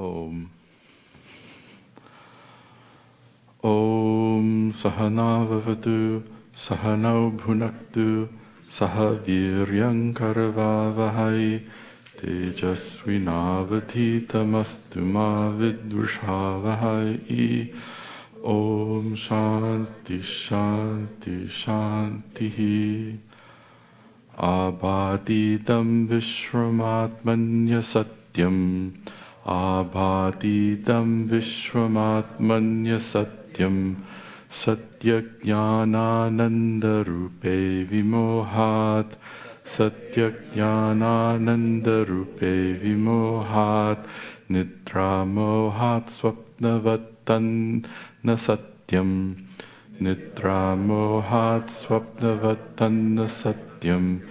Om. Om Sahana Vavatu Sahano Bhunaktu Saha Viryam Karavavahai Tejasvinavadhitamastu ma vidvushavahai. Om Shanti Shanti Shanti. Abhatitam Vishwamatmanya Satyam. Abhatitam Vishwamatmanya Satyam. Satya Jnanananda Rupe Vimohat. Satya Jnanananda Rupe Vimohat. Nidra Mohat Swapnavatan Na Satyam. Nidra Mohat Swapnavatan Na Satyam.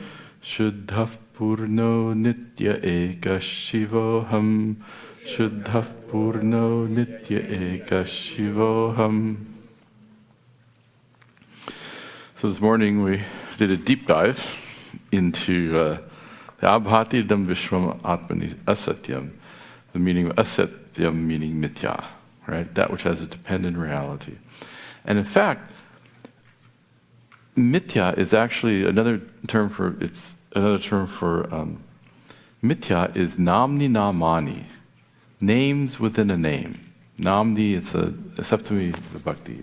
Shuddhah Purno Nitya Eka Shivoham. Shuddhah Purno Nitya Eka Shivoham. So this morning we did a deep dive into the Abhatitam Vishwam Atmani Asatyam, the meaning of Asatyam meaning Mithya, right? That which has a dependent reality. And in fact, Mithya is actually another term for Mithya is Namni Namani, names within a name. Namni, it's a Saptami Vibhakti.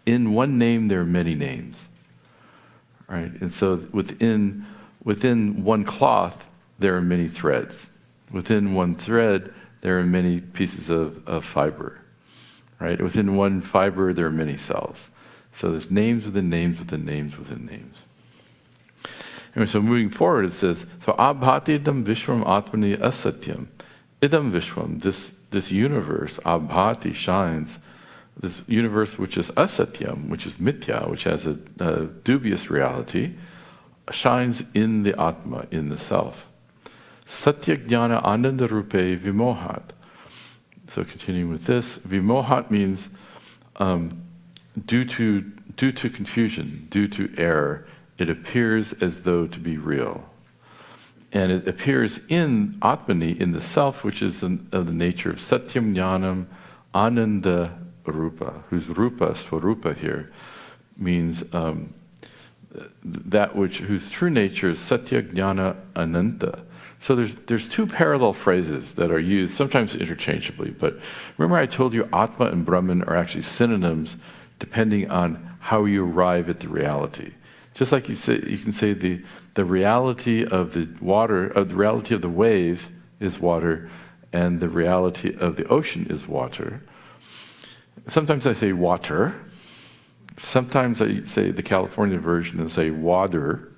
In one name, there are many names, right? And so within one cloth, there are many threads. Within one thread, there are many pieces of fiber, right? Within one fiber, there are many cells. So there's names within names within names within names. Anyway, so moving forward, it says, so abhati idam vishwam atmani asatyam. Idam vishwam, this universe, abhati, shines. This universe which is asatyam, which is mithya, which has a dubious reality, shines in the atma, in the self. Satya jnana ananda rupe vimohat. So continuing with this, vimohat means due to confusion, due to error, it appears as though to be real. And it appears in atmani, in the self, which is of the nature of satyam jnanam ananda rupa, whose rupa, swarupa here, means that whose true nature is satya jnana ananta. So there's two parallel phrases that are used, sometimes interchangeably, but remember I told you Atma and Brahman are actually synonyms depending on how you arrive at the reality. Just like you can say the reality of the water, the reality of the wave is water, and the reality of the ocean is water. Sometimes I say water. Sometimes I say the California version and say water.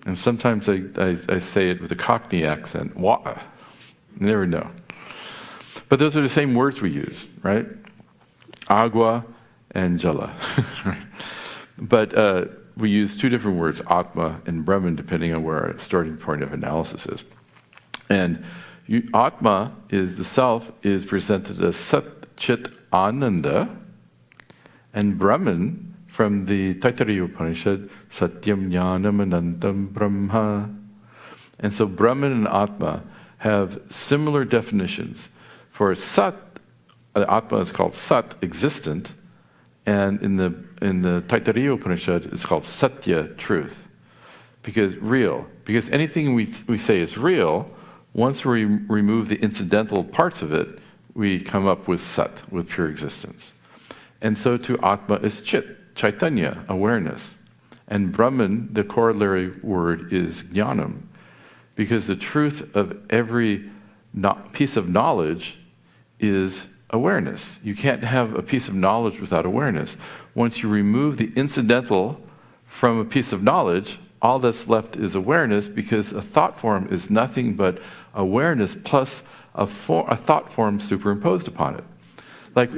And sometimes I say it with a Cockney accent, water. You never know. But those are the same words we use, right? Agua and jala. But we use two different words, Atma and Brahman, depending on where our starting point of analysis is. And Atma is the self, is presented as Sat Chit Ananda, and Brahman from the Taittiriya Upanishad, Satyam Jnanam Anantam Brahma. And so Brahman and Atma have similar definitions. For Sat, Atma is called Sat, existent, and in the Taittiriya Upanishad it's called Satya, truth. Because real. Because anything we say is real, once we remove the incidental parts of it, we come up with Sat, with pure existence. And so to Atma is Chit, Chaitanya, awareness. And Brahman, the corollary word, is Jnanam. Because the truth of every piece of knowledge is awareness. You can't have a piece of knowledge without awareness. Once you remove the incidental from a piece of knowledge, all that's left is awareness, because a thought form is nothing but awareness plus a thought form superimposed upon it. Like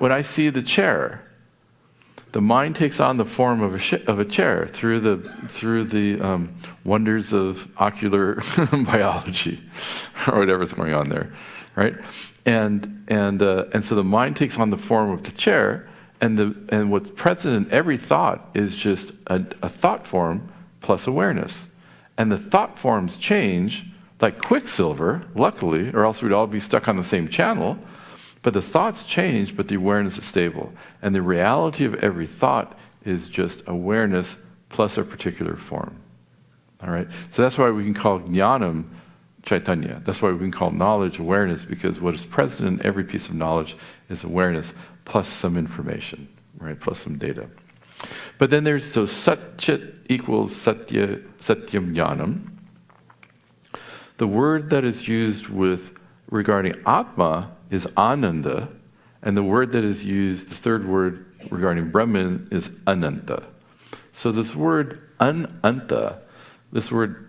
when I see the chair, the mind takes on the form of a chair through the wonders of ocular biology, or whatever's going on there, right? And so the mind takes on the form of the chair, and what's present in every thought is just a thought form plus awareness. And the thought forms change, like quicksilver, luckily, or else we'd all be stuck on the same channel. But the thoughts change, but the awareness is stable. And the reality of every thought is just awareness plus a particular form. All right? So that's why we can call jnanam Chaitanya. That's why we can call knowledge awareness, because what is present in every piece of knowledge is awareness plus some information, right? Plus some data. But then there's, so Sat-Chit equals Satyam Jnanam. The word that is used regarding Atma is Ananda, and the word that is used, the third word regarding Brahman, is Ananta. So this word Ananta, this word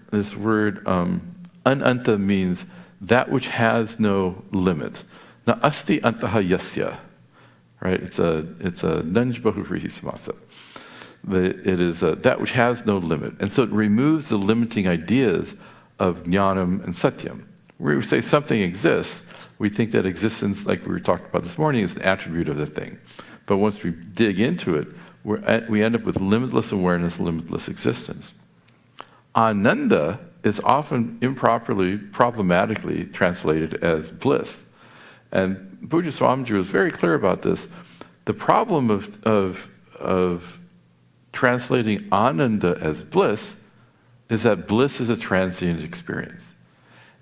Ananta means that which has no limit. Na asti antaha yasya, right? It's a Nanj Bahuvrihi Samasa. It is that which has no limit. And so it removes the limiting ideas of jnanam and satyam. Where we say something exists, we think that existence, like we were talking about this morning, is an attribute of the thing. But once we dig into it, we end up with limitless awareness, limitless existence. Ananda is often improperly, problematically translated as bliss. And Pujya Swamiji was very clear about this. The problem of translating Ananda as bliss is that bliss is a transient experience.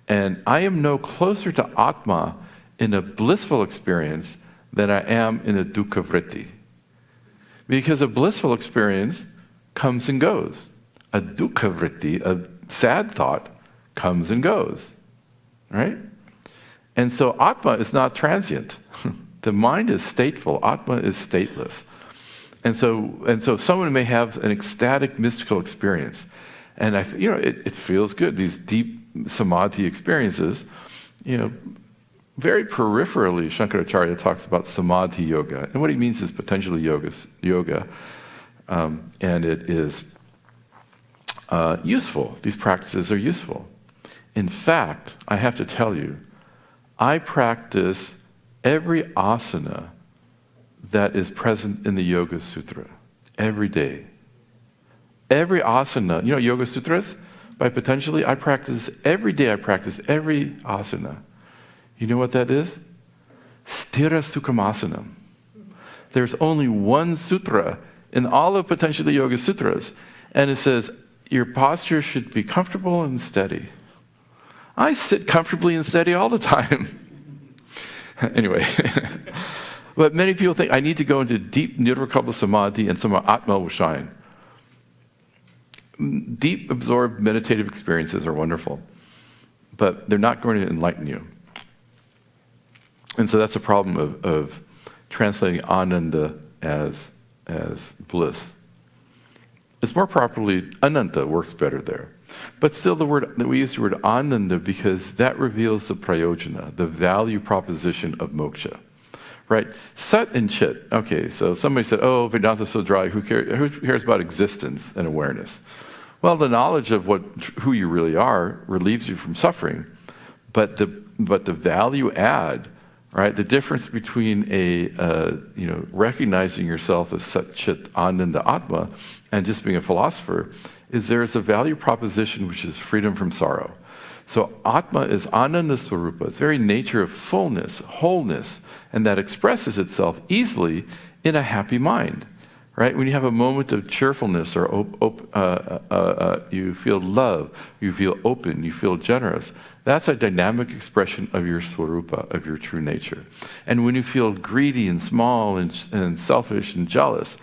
And I am no closer to Atma in a blissful experience than I am in a dukkha vritti. Because a blissful experience comes and goes. A dukkha vritti, a sad thought, comes and goes, right? And so Atma is not transient. The mind is stateful. Atma is stateless. And so someone may have an ecstatic mystical experience, and it feels good. These deep samadhi experiences, very peripherally, Shankaracharya talks about samadhi yoga, and what he means is potentially yoga, and it is useful. These practices are useful. In fact, I have to tell you, I practice every asana that is present in the Yoga Sutra every day. Every asana, Yoga Sutras by Patanjali, I practice every day. I practice every asana. You know what that is? Sthira Sukhamasana. There's only one sutra in all of Patanjali Yoga Sutras, and it says, your posture should be comfortable and steady. I sit comfortably and steady all the time. Anyway, but many people think I need to go into deep nirvikalpa samadhi and somehow Atma will shine. Deep absorbed meditative experiences are wonderful, but they're not going to enlighten you. And so that's a problem of translating Ananda as bliss. It's more properly, Ananta works better there. But still we use the word Ananda because that reveals the prayojana, the value proposition of moksha. Right? Sat and Chit. Okay, so somebody said, oh, Vedanta's so dry, who cares about existence and awareness? Well, the knowledge of who you really are relieves you from suffering, but the value add, right? The difference between recognizing yourself as Sat Chit Ananda Atma and just being a philosopher is there's a value proposition which is freedom from sorrow. So Atma is Ananda Swarupa, its very nature of fullness, wholeness, and that expresses itself easily in a happy mind. Right? When you have a moment of cheerfulness or you feel love, you feel open, you feel generous, that's a dynamic expression of your swarupa, of your true nature. And when you feel greedy and small and selfish and jealous,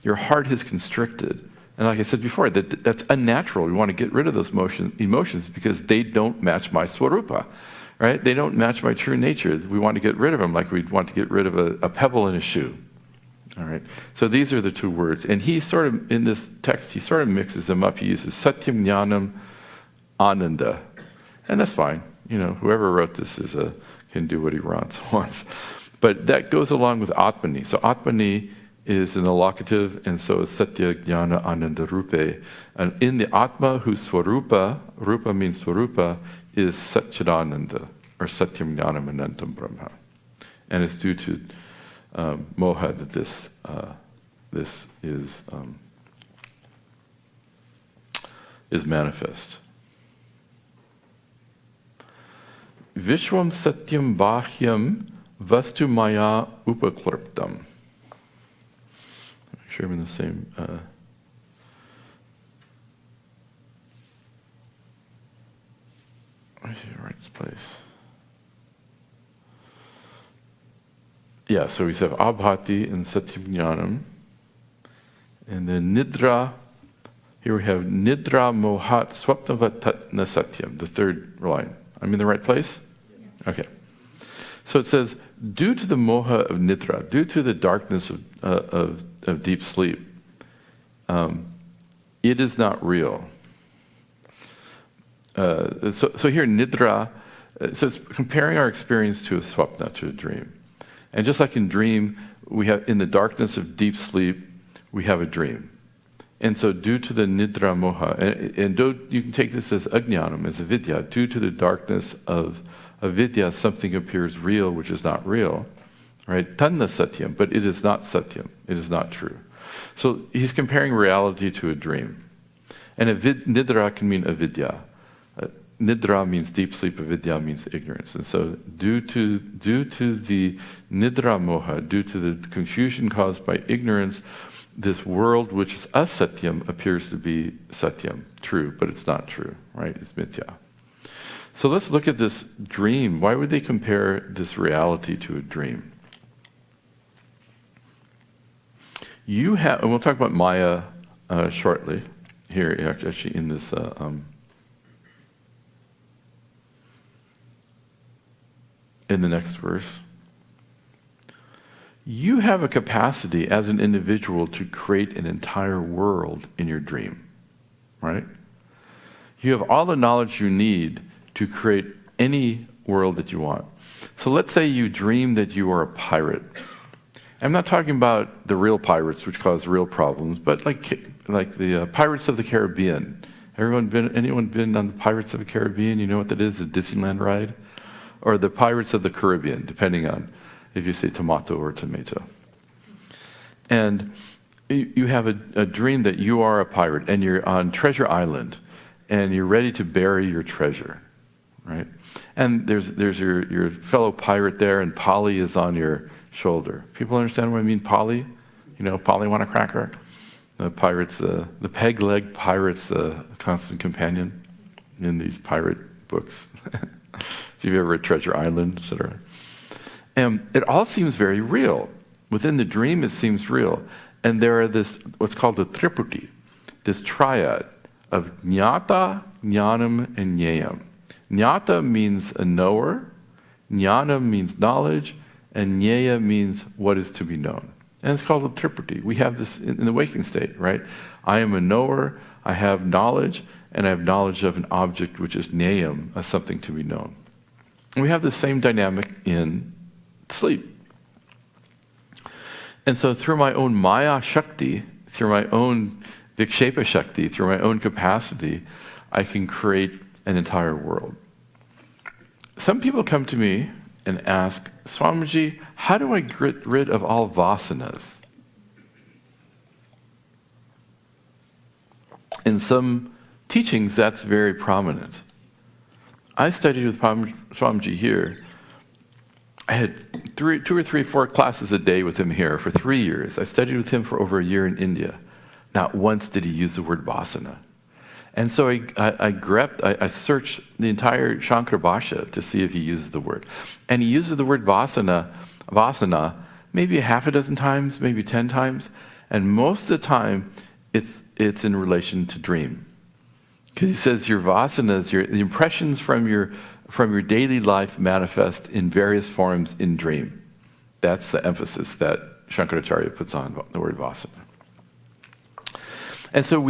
your heart is constricted. And like I said before, that's unnatural. We want to get rid of those emotions because they don't match my swarupa. Right? They don't match my true nature. We want to get rid of them like we'd want to get rid of a pebble in a shoe. All right. So these are the two words. And he sort of, in this text, he sort of mixes them up. He uses Satyam Jnanam Ananda. And that's fine. Whoever wrote this can do what he wants. But that goes along with Atmani. So Atmani is an allocative, and so is Satya Jnana Ananda Rupe. And in the Atma, whose Swarupa, Rupa means Swarupa, is Satchidananda, or Satyam Jnanam Anantam Brahma. And it's due to moha that this is manifest. Vishwam Satyam Bahyam Vastu Maya Upakliptam. Make sure I'm in the same. I see the right place. Yeah, so we have Abhati and Satyam Jnanam. And then Nidra. Here we have Nidra Mohat Swapnavatatna Satyam, the third line. I'm in the right place? Okay. So it says, due to the moha of Nidra, due to the darkness of deep sleep, it is not real. So here Nidra, so it's comparing our experience to a swapna, to a dream. And just like in dream, we have in the darkness of deep sleep, we have a dream. And so due to the nidra moha, and you can take this as ajnanam, as avidya, due to the darkness of avidya, something appears real which is not real, right? Tanna satyam, but it is not satyam, it is not true. So he's comparing reality to a dream. And nidra can mean avidya. Nidra means deep sleep, avidya means ignorance. And so due to the nidra moha, due to the confusion caused by ignorance, this world which is asatyam appears to be satyam, true, but it's not true, right? It's mithya. So let's look at this dream. Why would they compare this reality to a dream? You have, and we'll talk about Maya shortly, here actually in this in the next verse. You have a capacity as an individual to create an entire world in your dream, right? You have all the knowledge you need to create any world that you want. So let's say you dream that you are a pirate. I'm not talking about the real pirates, which cause real problems, but like the Pirates of the Caribbean. Anyone been on the Pirates of the Caribbean? You know what that is, a Disneyland ride? Or the Pirates of the Caribbean, depending on if you say tomato or tomato. And you have a dream that you are a pirate and you're on Treasure Island and you're ready to bury your treasure, right? And there's your fellow pirate there and Polly is on your shoulder. People understand what I mean, Polly? You know, Polly want a cracker? The pirates, the peg-leg pirate's constant companion in these pirate books. If you've ever read Treasure Island, etc. And it all seems very real. Within the dream, it seems real. And there are what's called the triputi, this triad of jnata, jnanam, and jnayam. Jnata means a knower, jnanam means knowledge, and jnaya means what is to be known. And it's called a triputi. We have this in the waking state, right? I am a knower, I have knowledge, and I have knowledge of an object which is jnayam, as something to be known. And we have the same dynamic in sleep. And so through my own maya shakti, through my own vikshepa shakti, through my own capacity, I can create an entire world. Some people come to me and ask, Swamiji, how do I get rid of all vasanas? In some teachings, that's very prominent. I studied with Swamiji here. I had 2 or 3, 4 classes a day with him here for 3 years. I studied with him for over a year in India. Not once did he use the word vasana. And so I searched the entire Shankara Bhashya to see if he uses the word. And he uses the word vasana maybe 6 times, maybe 10 times. And most of the time, it's in relation to dream. Because he says your vasanas, the impressions from your daily life manifest in various forms in dream. That's the emphasis that Shankaracharya puts on the word vasana. And so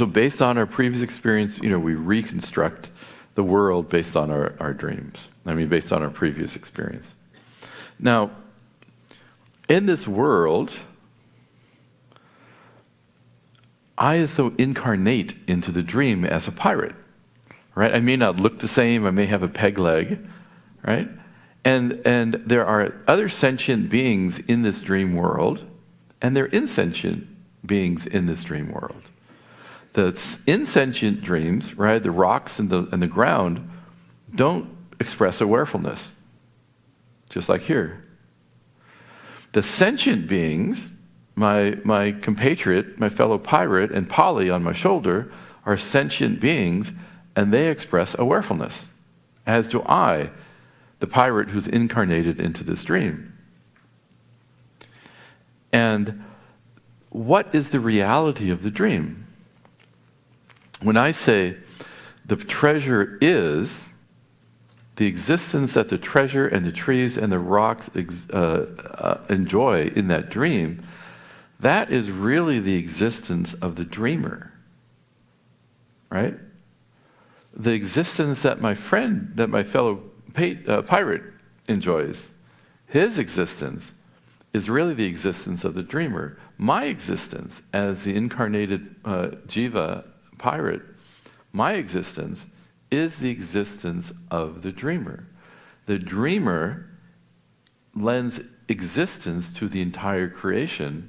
based on our previous experience, we reconstruct the world based on our dreams. Based on our previous experience. Now, in this world, I also incarnate into the dream as a pirate. Right? I may not look the same, I may have a peg leg, right? And there are other sentient beings in this dream world, and there are insentient beings in this dream world. The insentient dreams, right, the rocks and the ground, don't express awarefulness, just like here. The sentient beings, my compatriot, my fellow pirate, and Polly on my shoulder, are sentient beings, and they express awarefulness, as do I, the pirate who's incarnated into this dream. And what is the reality of the dream? When I say the treasure is, the existence that the treasure and the trees and the rocks enjoy in that dream, that is really the existence of the dreamer, right? The existence that my friend, that my fellow pirate enjoys, his existence is really the existence of the dreamer. My existence as the incarnated jiva pirate, my existence is the existence of the dreamer. The dreamer lends existence to the entire creation,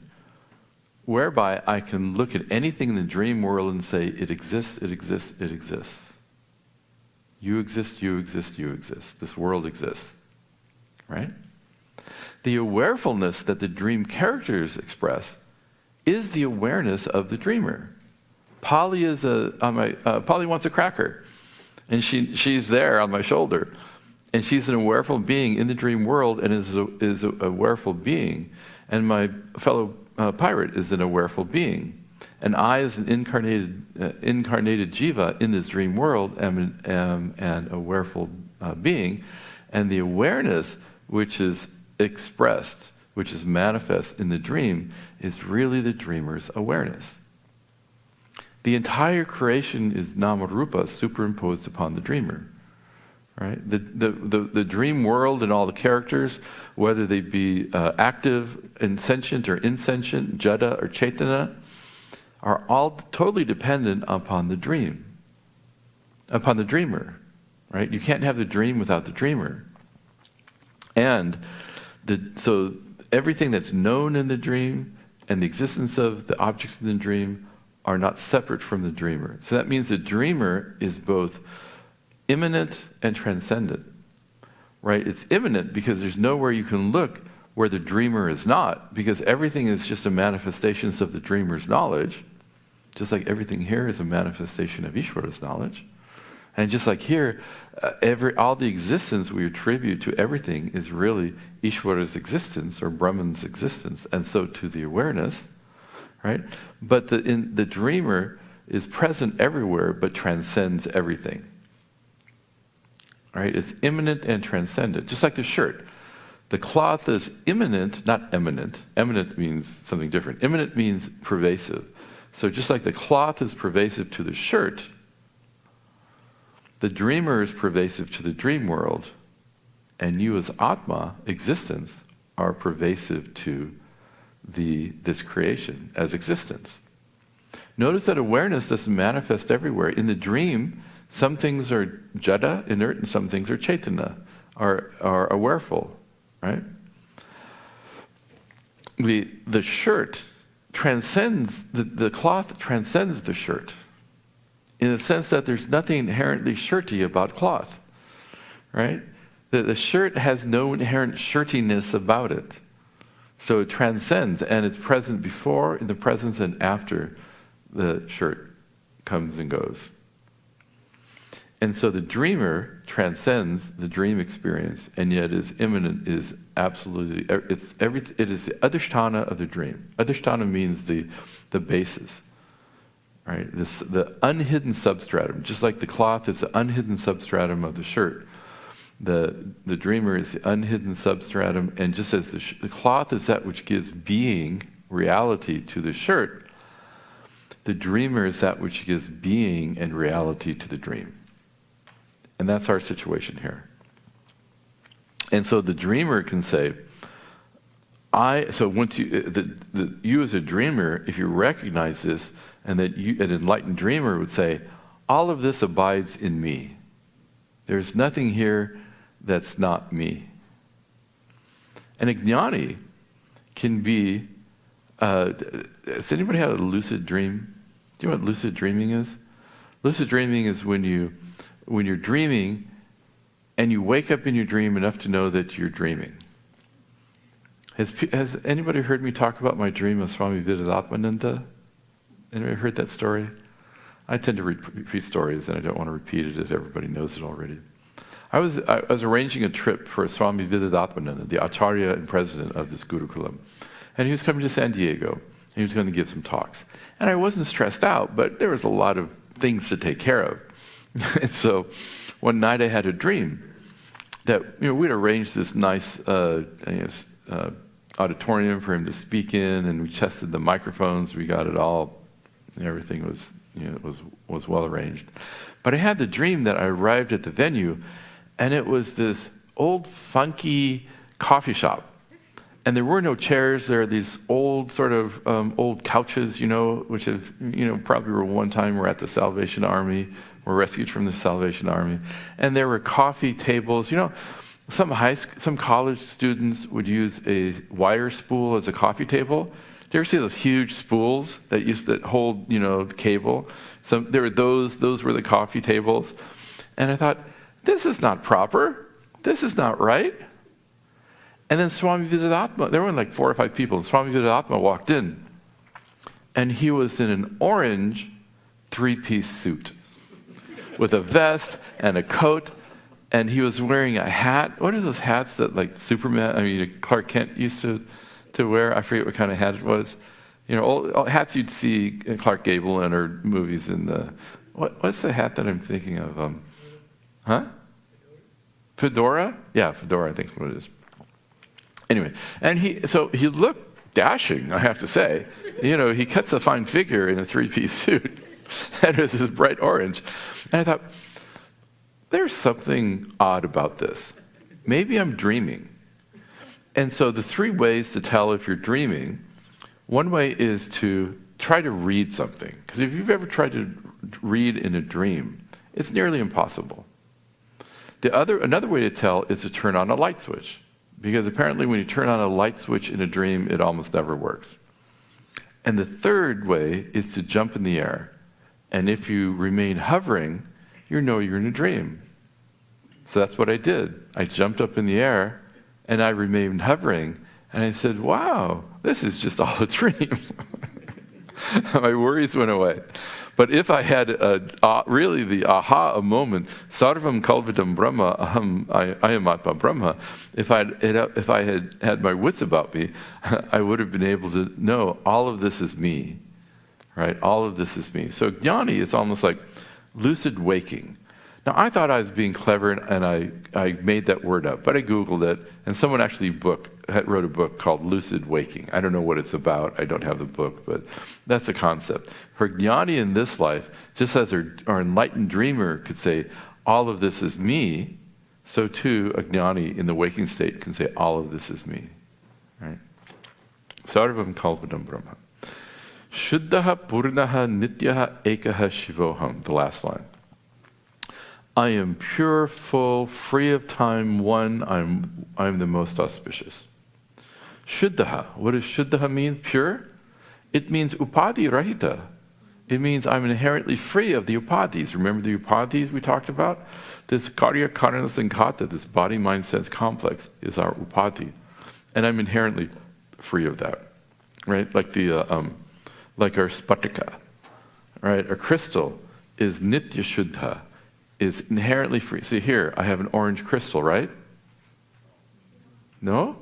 whereby I can look at anything in the dream world and say, it exists, it exists, it exists. You exist, you exist, you exist. This world exists, right? The awarefulness that the dream characters express is the awareness of the dreamer. Polly Polly wants a cracker, and she's there on my shoulder, and she's an awareful being in the dream world, and is a awareful being, and my fellow pirate is an awareful being, and I, as an incarnated jiva in this dream world, am an awareful being, and the awareness which is expressed, which is manifest in the dream, is really the dreamer's awareness. The entire creation is nama-rupa superimposed upon the dreamer, right? The dream world and all the characters, whether they be active and sentient or insentient, jada or chaitana, are all totally dependent upon the dream, upon the dreamer, right? You can't have the dream without the dreamer. And so everything that's known in the dream and the existence of the objects in the dream are not separate from the dreamer. So that means the dreamer is both immanent and transcendent, right? It's immanent because there's nowhere you can look where the dreamer is not, because everything is just a manifestation of the dreamer's knowledge, just like everything here is a manifestation of Ishvara's knowledge. And just like here, all the existence we attribute to everything is really Ishvara's existence or Brahman's existence, and so to the awareness, right? But the dreamer is present everywhere but transcends everything, right? It's immanent and transcendent, just like the shirt. The cloth is immanent, not eminent. Eminent means something different. Immanent means pervasive. So just like the cloth is pervasive to the shirt, the dreamer is pervasive to the dream world, and you as Atma, existence, are pervasive to this creation as existence. Notice that awareness doesn't manifest everywhere. In the dream, some things are jada, inert, and some things are chaitana, are awareful, right? The shirt transcends, the cloth transcends the shirt, in the sense that there's nothing inherently shirty about cloth, right? The shirt has no inherent shirtiness about it. So it transcends, and it's present before, in the presence, and after the shirt comes and goes. And so the dreamer transcends the dream experience, and yet is immanent, is absolutely, it is the adhisthana of the dream. Adhisthana means the basis, right? The unhidden substratum, just like the cloth is the unhidden substratum of the shirt. The dreamer is the unhidden substratum, and just as the cloth is that which gives being, reality to the shirt, the dreamer is that which gives being and reality to the dream. And that's our situation here. And so the dreamer can say, once you as a dreamer, if you recognize this, and that an enlightened dreamer would say, all of this abides in me. There's nothing here that's not me. An jnani can be, has anybody had a lucid dream? Do you know what lucid dreaming is? Lucid dreaming is when you're dreaming and you wake up in your dream enough to know that you're dreaming. Has anybody heard me talk about my dream of Swami Advayatmananda? Anybody heard that story? I tend to repeat stories, and I don't want to repeat it as everybody knows it already. I was arranging a trip for Swami Advayatmananda, the Acharya and president of this Gurukulam. And he was coming to San Diego, and he was going to give some talks. And I wasn't stressed out, but there was a lot of things to take care of. And so one night I had a dream that we'd arranged this nice auditorium for him to speak in, and we tested the microphones. We got it all. Everything was well arranged. But I had the dream that I arrived at the venue, and it was this old funky coffee shop. And there were no chairs. There are these old old couches, which have, probably were one time were at the Salvation Army, were rescued from the Salvation Army. And there were coffee tables. Some college students would use a wire spool as a coffee table. Do you ever see those huge spools that hold, cable? So there were those were the coffee tables. And I thought, this is not proper. This is not right. And then Swami Advayatmananda, there were like 4 or 5 people, and Swami Advayatmananda walked in, and he was in an orange 3-piece suit with a vest and a coat, and he was wearing a hat. What are those hats that Clark Kent used to wear? I forget what kind of hat it was. Old hats you'd see in Clark Gable in or movies in the... What's the hat that I'm thinking of? Fedora? Yeah, fedora, I think is what it is. Anyway, and he looked dashing, I have to say. He cuts a fine figure in a 3-piece suit, and it was this bright orange. And I thought, there's something odd about this. Maybe I'm dreaming. And so the 3 ways to tell if you're dreaming, one way is to try to read something. Because if you've ever tried to read in a dream, it's nearly impossible. Another way to tell is to turn on a light switch. Because apparently when you turn on a light switch in a dream, it almost never works. And the third way is to jump in the air. And if you remain hovering, you know you're in a dream. So that's what I did. I jumped up in the air, and I remained hovering. And I said, wow, this is just all a dream. My worries went away. But if I had really the aha moment, sarvam kalvidam brahma, I am atma brahma, if I had my wits about me, I would have been able to know all of this is me, right? All of this is me. So jnani is almost like lucid waking. Now, I thought I was being clever, and I made that word up, but I Googled it, and someone actually wrote a book called Lucid Waking. I don't know what it's about. I don't have the book, but that's the concept. For jnani in this life, just as our enlightened dreamer could say, all of this is me, so too a jnani in the waking state can say, all of this is me. Right? Sarvam kalvidam brahma. Shuddhaha purnaha nityaha ekaha shivoham. The last line. I am pure, full, free of time, one. I'm the most auspicious. Shuddhaha. What does Shuddhaha mean? Pure? It means upadhi rahita. It means I'm inherently free of the upadhis. Remember the upadhis we talked about? This karya, karana, sankhata, this body, mind, sense complex is our upadhi. And I'm inherently free of that. Right? Like like our spatika. Right? Our crystal is nitya shuddha. Is inherently free. See here, I have an orange crystal, right? No?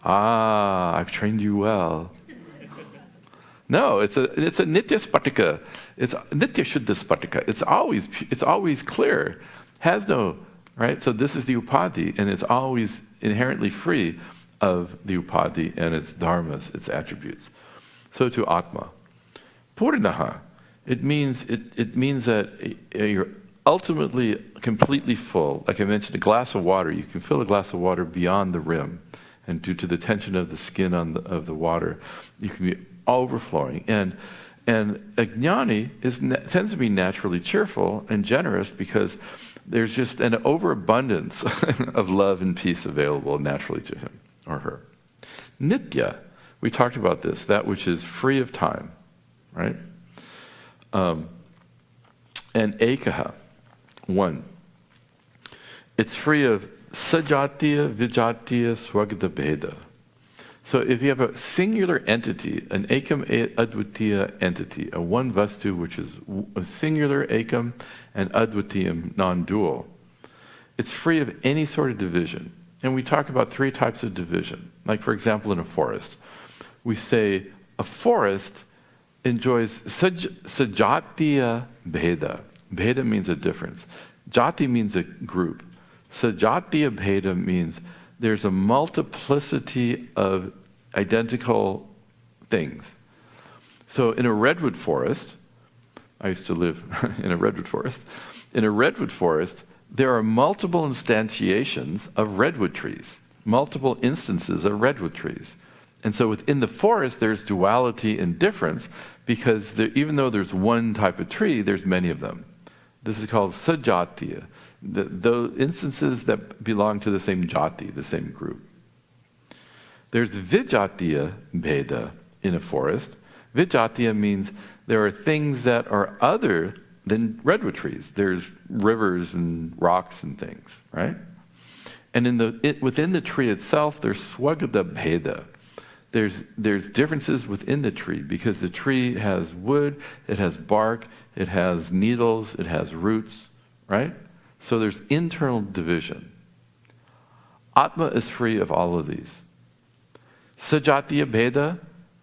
I've trained you well. No, it's a nitya spatika. It's nitya shuddha spatika. It's always clear. Has no, right? So this is the upadhi, and it's always inherently free of the upadhi and its dharmas, its attributes. So to atma. Purnaha. It means that you're ultimately completely full. Like I mentioned, a glass of water, you can fill a glass of water beyond the rim, and due to the tension of the skin of the water, you can be overflowing. And a jnani tends to be naturally cheerful and generous because there's just an overabundance of love and peace available naturally to him or her. Nitya, we talked about this, that which is free of time, right? And ekaha, one. It's free of sajatiya, vijatiya, swagata bheda. So if you have a singular entity, an ekam advitiya entity, a one vastu which is a singular ekam and advitiyam non-dual, it's free of any sort of division. And we talk about three types of division. Like for example in a forest, we say a forest enjoys sajatiya bheda. Bheda means a difference. Jati means a group. Sajatiya bheda means there's a multiplicity of identical things. So in a redwood forest, I used to live in a redwood forest. In a redwood forest, there are multiple instantiations of redwood trees, multiple instances of redwood trees. And so within the forest, there's duality and difference because even though there's one type of tree, there's many of them. This is called sajatiya. Those instances that belong to the same jati, the same group. There's vijatiya bheda in a forest. Vijatiya means there are things that are other than redwood trees. There's rivers and rocks and things, right? And within the tree itself, there's swagata bheda. There's differences within the tree because the tree has wood, it has bark, it has needles, it has roots, right? So there's internal division. Atma is free of all of these. Sajatiya bheda,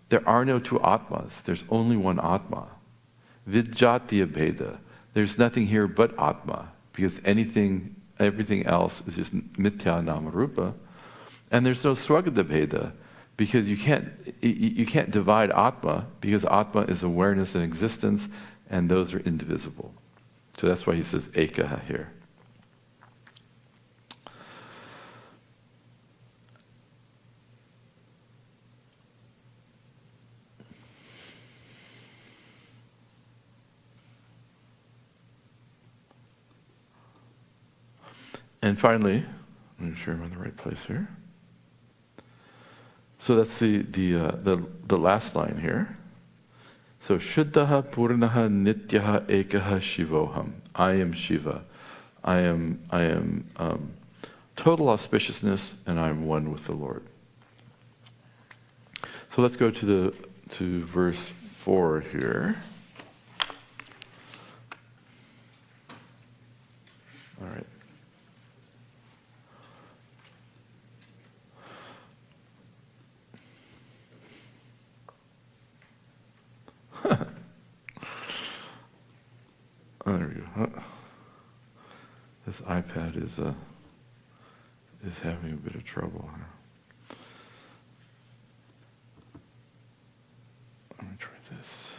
there are no two Atmas. There's only one Atma. Vijatiya bheda, there's nothing here but Atma because everything else is just mithya nama rupa. And there's no swagata bheda because you can't divide Atma because Atma is awareness and existence and those are indivisible. So that's why he says ekaha here. And finally, let me make sure I'm in the right place here. So that's the last line here. So Shuddhaha Purnaha Nityaha Ekaha Shivoham. I am Shiva. I am total auspiciousness, and I am one with the Lord. So let's go to verse 4 here. All right. Oh, there we go. This iPad is having a bit of trouble here. Let me try this.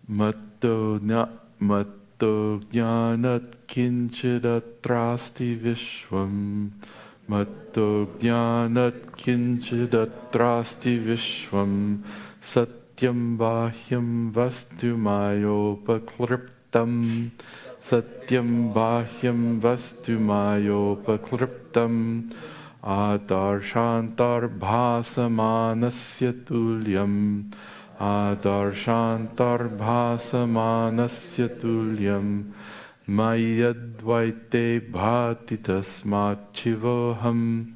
Matto jnanat kinchidatrasti vishvam. Matto jnanat kinchidatrasti vishvam. Satyam bahyam vastu mayopakliptam. Satyam bahyam vastu mayopakliptam. Adarshantar bhasamanasya tulyam. Adarshantar bhasamanasya tulyam. Mayadvaite bhati tasmat chivoham.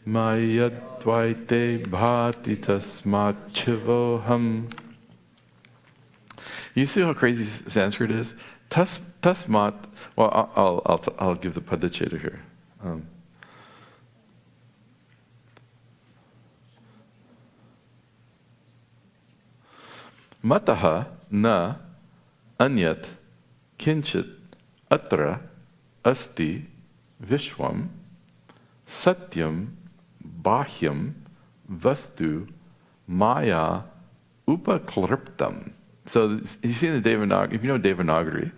Mayadvaite bhati tasmat chivoham. You see how crazy Sanskrit is? Tasmat. Well, I'll give the padacheta here. Mataha na anyat kinchit atra asti vishwam satyam bahyam vastu maya upakliptam. So you see in the Devanagari, if you know Devanagari,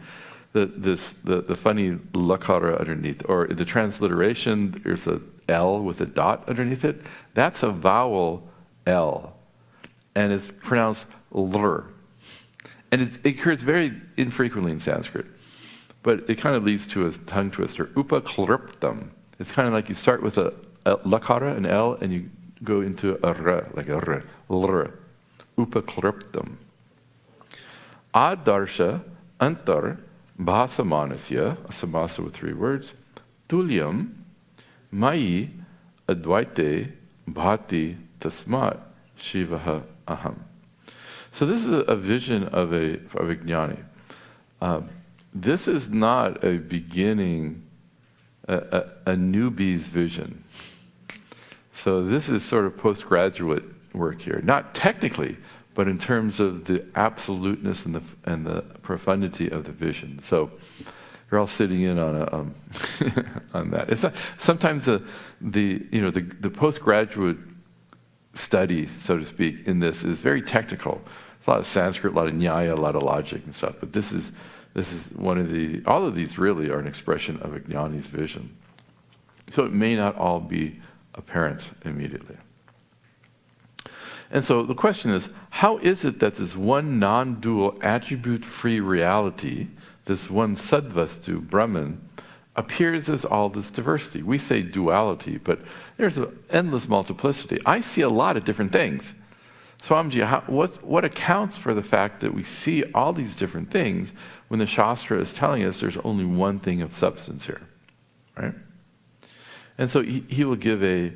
the funny lakara underneath, or in the transliteration, there's a L with a dot underneath it. That's a vowel L, and it's pronounced lr. And it occurs very infrequently in Sanskrit, but it kind of leads to a tongue twister. Upakliptam. It's kind of like you start with a lakara, an L, and you go into a r, like a r, lr. Upakliptam. Adarsha antar Bhasamanasya, a samasa with 3 words, tulyam mai advaite bhati tasmat shivaha aham. So this is a vision of a jnani. This is not a beginning, a newbie's vision. So this is sort of postgraduate work here. Not technically, but in terms of the absoluteness and the profundity of the vision. So you're all sitting in on on that. It's not, sometimes the postgraduate study, so to speak, in this is very technical. There's a lot of Sanskrit, a lot of nyaya, a lot of logic and stuff. But this is one of all of these really are an expression of a jnani's vision. So it may not all be apparent immediately. And so the question is, how is it that this one non-dual attribute-free reality, this one sadvastu, Brahman, appears as all this diversity? We say duality, but there's an endless multiplicity. I see a lot of different things. Swamiji, what accounts for the fact that we see all these different things when the Shastra is telling us there's only one thing of substance here, right? And so he will give a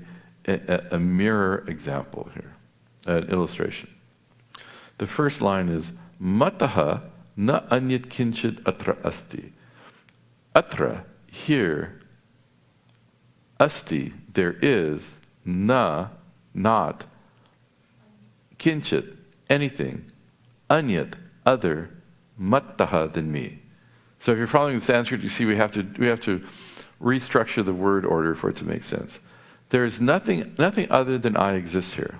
mirror example here, an illustration. The first line is, Mataha na anyat kinchit atra asti. Atra, here, asti, there is, na, not, kinchit, anything, anyat, other, mattaha, than me. So if you're following the Sanskrit, you see we have to restructure the word order for it to make sense. There is nothing other than I exist here.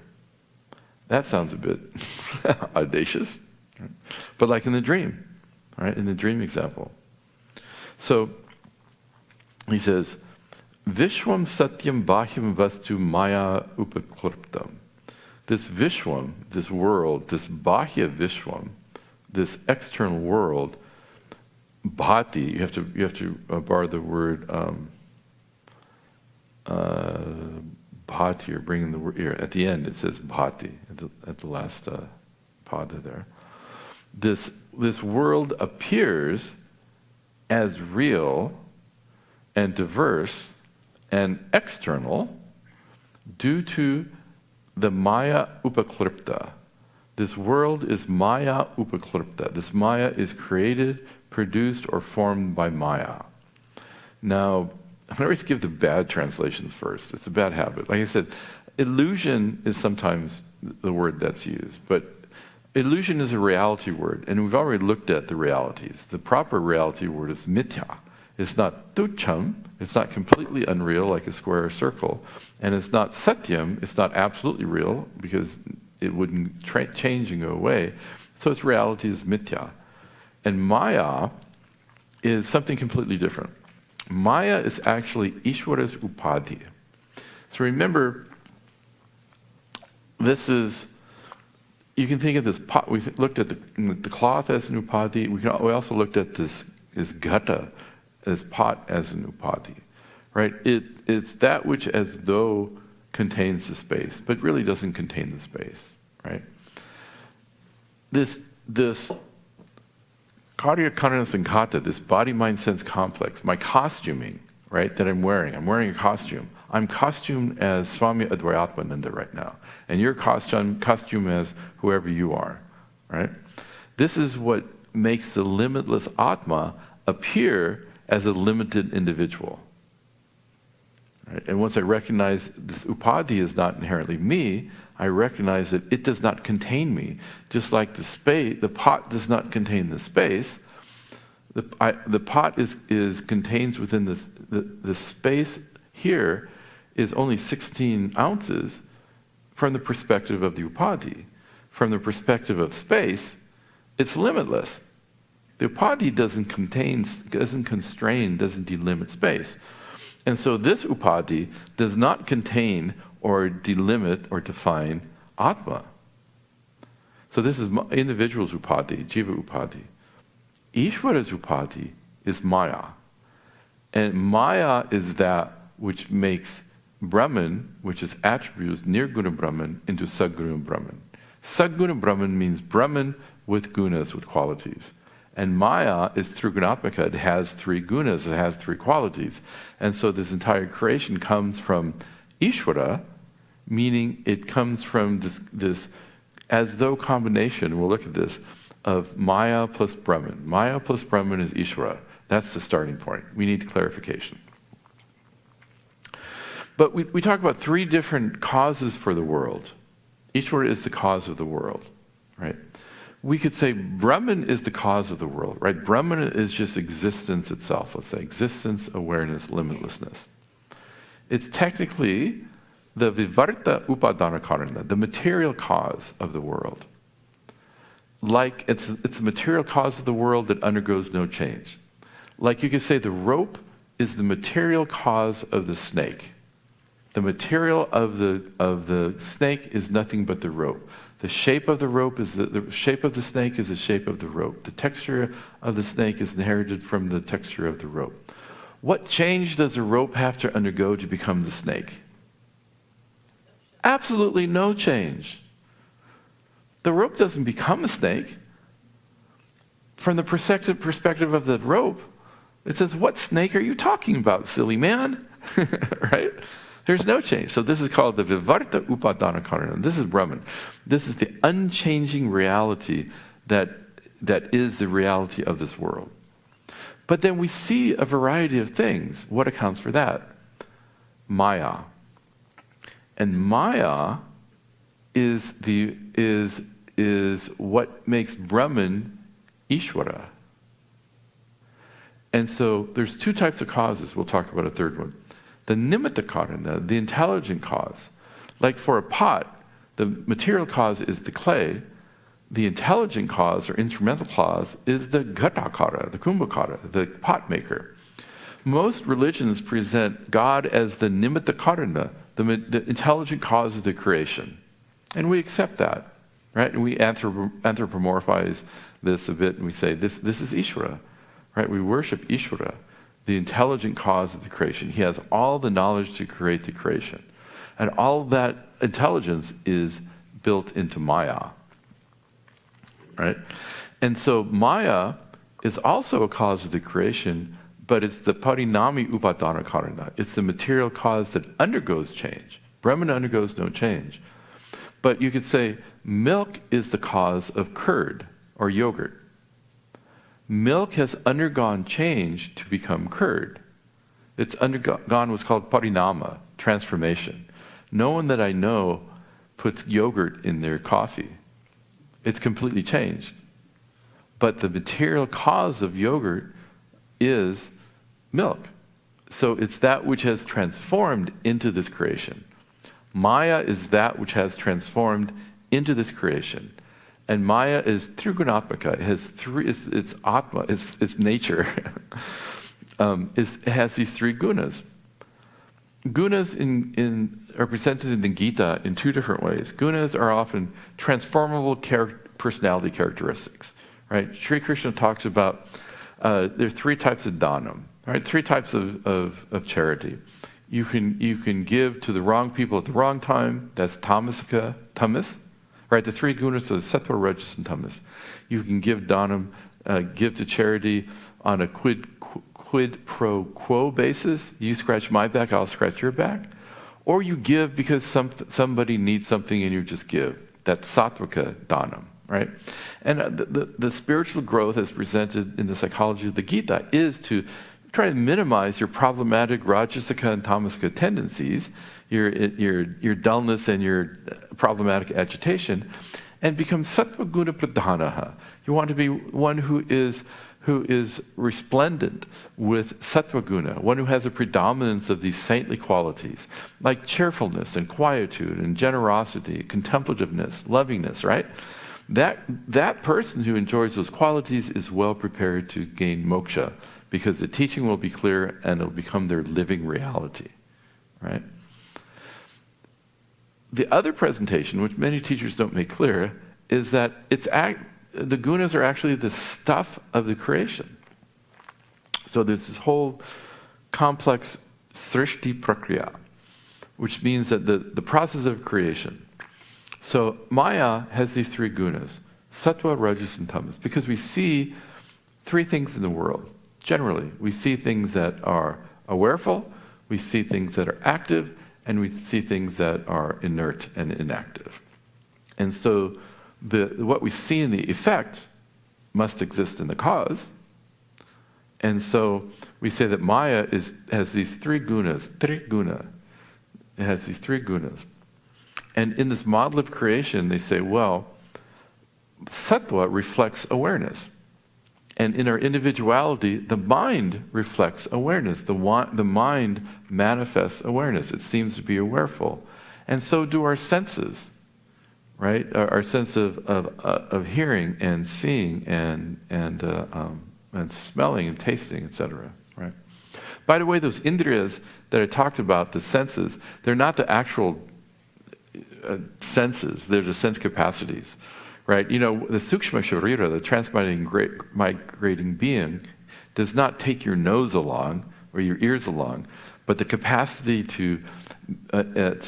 That sounds a bit audacious, right? But like in the dream, right? In the dream example. So he says, Vishwam satyam bahyam vastu maya upakliptam. This Vishwam, this world, this Bahya Vishwam, this external world, bhati, you have to borrow the word bhati, or bring in the word here. At the end it says bhati, at the last pada there. This world appears as real and diverse and external due to the Maya Upaklipta. This world is Maya Upaklipta. This Maya is created, produced, or formed by Maya. Now, I'm going to always give the bad translations first. It's a bad habit. Like I said, illusion is sometimes the word that's used, but illusion is a reality word, and we've already looked at the realities. The proper reality word is mithya. It's not tucham, it's not completely unreal like a square or circle, and it's not satyam, it's not absolutely real because it wouldn't change and go away. So its reality is mithya. And Maya is something completely different. Maya is actually Ishwara's upadhi. So remember, this is, you can think of this pot, we looked at the cloth as an upadhi, we also looked at this gata, as pot as an upadhi, right? It's that which as though contains the space, but really doesn't contain the space, right? This karya karana sankata, this body mind sense complex, my costuming, right, that I'm wearing a costume. I'm costumed as Swami Advayatmananda right now, and you're costume as whoever you are, right? This is what makes the limitless Atma appear as a limited individual. Right? And once I recognize this upadhi is not inherently me, I recognize that it does not contain me. Just like the pot does not contain the space, the pot contains within the space here is only 16 ounces from the perspective of the upadhi. From the perspective of space, it's limitless. The upadhi doesn't constrain, doesn't delimit space. And so this upadhi does not contain or delimit or define Atma. So this is individual's upadhi, jiva upadhi. Ishvara's upadhi is Maya. And Maya is that which makes Brahman, which is attributes, Nirguna Brahman, into Sadguna Brahman. Sadguna Brahman means Brahman with gunas, with qualities. And Maya is Trigunatmaka. It has three gunas, it has three qualities. And so this entire creation comes from Ishvara, meaning it comes from this as though combination, we'll look at this, of Maya plus Brahman. Maya plus Brahman is Ishvara. That's the starting point. We need clarification. But we talk about three different causes for the world. Ishvara is the cause of the world, right? We could say Brahman is the cause of the world, right? Brahman is just existence itself, let's say. Existence, awareness, limitlessness. It's technically the Vivarta Upadana Karana, the material cause of the world. Like it's a material cause of the world that undergoes no change. Like you could say the rope is the material cause of the snake. The material of the snake is nothing but the rope. The shape of the rope is the shape of the snake is the shape of the rope. The texture of the snake is inherited from the texture of the rope. What change does a rope have to undergo to become the snake? Absolutely no change. The rope doesn't become a snake. From the perspective of the rope, it says, what snake are you talking about, silly man? Right? There's no change. So this is called the Vivarta Upadana Karana. This is Brahman. This is the unchanging reality that is the reality of this world. But then we see a variety of things. What accounts for that? Maya. And Maya is what makes Brahman Ishvara. And so there's two types of causes. We'll talk about a third one. The nimitta karana, the intelligent cause. Like for a pot, the material cause is the clay. The intelligent cause or instrumental cause is the ghatakara, the kumbhakara, the pot maker. Most religions present God as the nimitta karana, the intelligent cause of the creation. And we accept that, right? And we anthropomorphize this a bit and we say, this is Ishvara, right? We worship Ishvara, the intelligent cause of the creation. He has all the knowledge to create the creation. And all that intelligence is built into Maya, right? And so Maya is also a cause of the creation, but it's the parinami upadana karana. It's the material cause that undergoes change. Brahman undergoes no change. But you could say milk is the cause of curd or yogurt. Milk has undergone change to become curd. It's undergone what's called parinama, transformation. No one that I know puts yogurt in their coffee. It's completely changed. But the material cause of yogurt is milk. So it's that which has transformed into this creation. Maya is that which has transformed into this creation. And Maya is Trigunatmaka. It has it's Atma, it's nature. It has these three gunas. Gunas are presented in the Gita in two different ways. Gunas are often transformable personality characteristics. Right? Sri Krishna talks about there are three types of dhanam. Right? Three types of charity. You can give to the wrong people at the wrong time. That's tamas. Right? The three gunas are sattva, rajas, and tamas. You can give dhanam, give to charity on a quid pro quo basis. You scratch my back, I'll scratch your back. Or you give because somebody needs something and you just give. That's sattvika dhanam. Right? And the spiritual growth as presented in the psychology of the Gita is to try to minimize your problematic rajasika and tamasika tendencies, your dullness and your problematic agitation, and become sattva guna pradhanaha. You want to be one who is resplendent with sattva guna, one who has a predominance of these saintly qualities, like cheerfulness and quietude and generosity, contemplativeness, lovingness, right? That person who enjoys those qualities is well prepared to gain moksha, because the teaching will be clear and it'll become their living reality, right? The other presentation, which many teachers don't make clear, is that the gunas are actually the stuff of the creation. So there's this whole complex srishti prakriya, which means that the process of creation. So Maya has these three gunas, sattva, rajas, and tamas, because we see three things in the world. Generally, we see things that are awareful, we see things that are active, and we see things that are inert and inactive. And so what we see in the effect must exist in the cause. And so we say that Maya has these three gunas, triguna. It has these three gunas. And in this model of creation, they say, well, sattva reflects awareness. And in our individuality, the mind reflects awareness. The mind manifests awareness. It seems to be awareful. And so do our senses, right? Our sense of hearing and seeing and smelling and tasting, etc., right? By the way, those indriyas that I talked about, the senses, they're not the actual senses. They're the sense capacities. Right, the sukshma sharira, the transmigrating being, does not take your nose along or your ears along, but the capacity to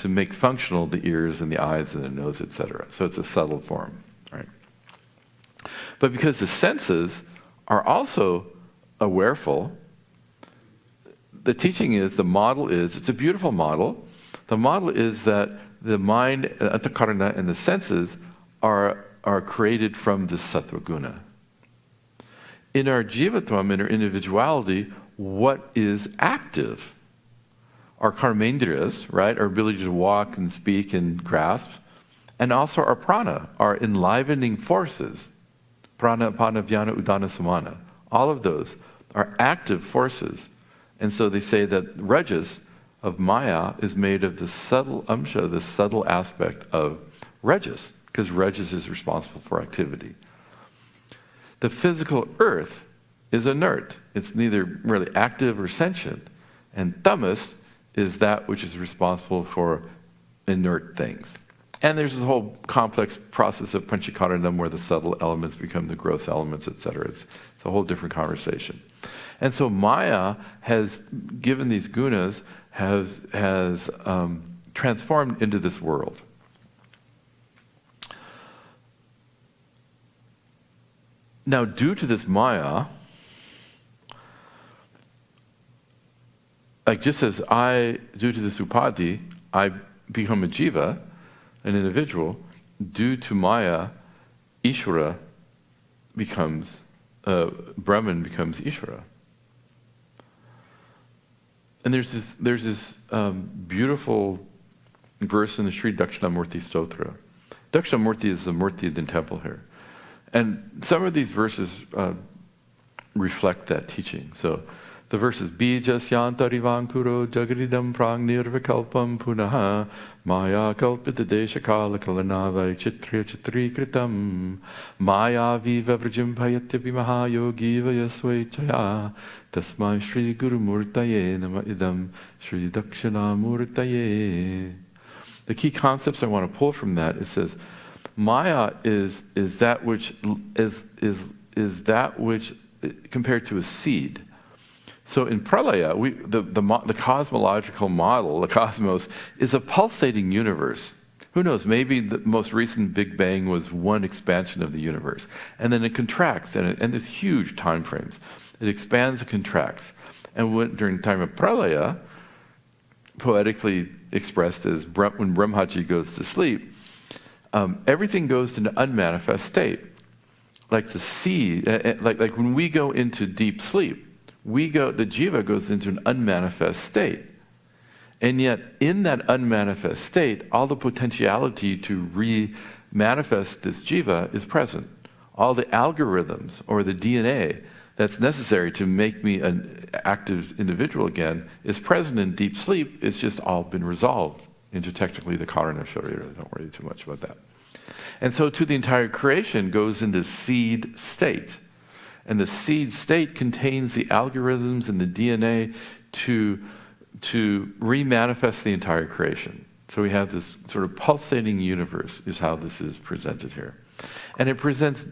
make functional the ears and the eyes and the nose, etc. So it's a subtle form, right? But because the senses are also awareful, the teaching is, the model is, it's a beautiful model. The model is that the mind, antakarana, and the senses are created from this sattva guna. In our jivatvam, in our individuality, what is active? Our karmendriyas, right? Our ability to walk and speak and grasp, and also our prana, our enlivening forces. Prana, apana, vyana, udana, samana. All of those are active forces. And so they say that rajas of Maya is made of the subtle amsha, the subtle aspect of rajas, because rajas is responsible for activity. The physical earth is inert. It's neither really active or sentient. And tamas is that which is responsible for inert things. And there's this whole complex process of pancha-Ratnam where the subtle elements become the gross elements, etc. It's a whole different conversation. And so Maya has, given these gunas, has transformed into this world. Now, due to this Maya, like just as due to this upadhi, I become a jiva, an individual, due to Maya, Ishvara becomes, Brahman becomes Ishvara. And there's this beautiful verse in the Sri Dakshinamurti Stotra. Dakshinamurti is the Murti in the temple here. And some of these verses reflect that teaching. So the verse is Bijasyantarivānkuro Jagaridam Prang Nirvikalpam Punaha Maya Kalpita Deshakala Kalanavai Chitriya Chitrikritam Maya Viva Vrajim Bhayatyapi Mahayogiva Yasvechaya Tasmai Sri Guru Murtaye Nama Idam Sri Dakshina Murtaye. The key concepts I want to pull from that, it says Maya is that which is that which compared to a seed. So in pralaya, the cosmological model, the cosmos, is a pulsating universe. Who knows? Maybe the most recent Big Bang was one expansion of the universe, and then it contracts, and there's huge time frames. It expands and contracts, and during the time of pralaya, poetically expressed as when Brahmaji goes to sleep, everything goes into unmanifest state. Like the seed, like when we go into deep sleep, the jiva goes into an unmanifest state. And yet, in that unmanifest state, all the potentiality to re-manifest this jiva is present. All the algorithms or the DNA that's necessary to make me an active individual again is present in deep sleep. It's just all been resolved into technically the karana sharira. Don't worry too much about that. And so to the entire creation goes into seed state. And the seed state contains the algorithms and the DNA to re-manifest the entire creation. So we have this sort of pulsating universe is how this is presented here. And it presents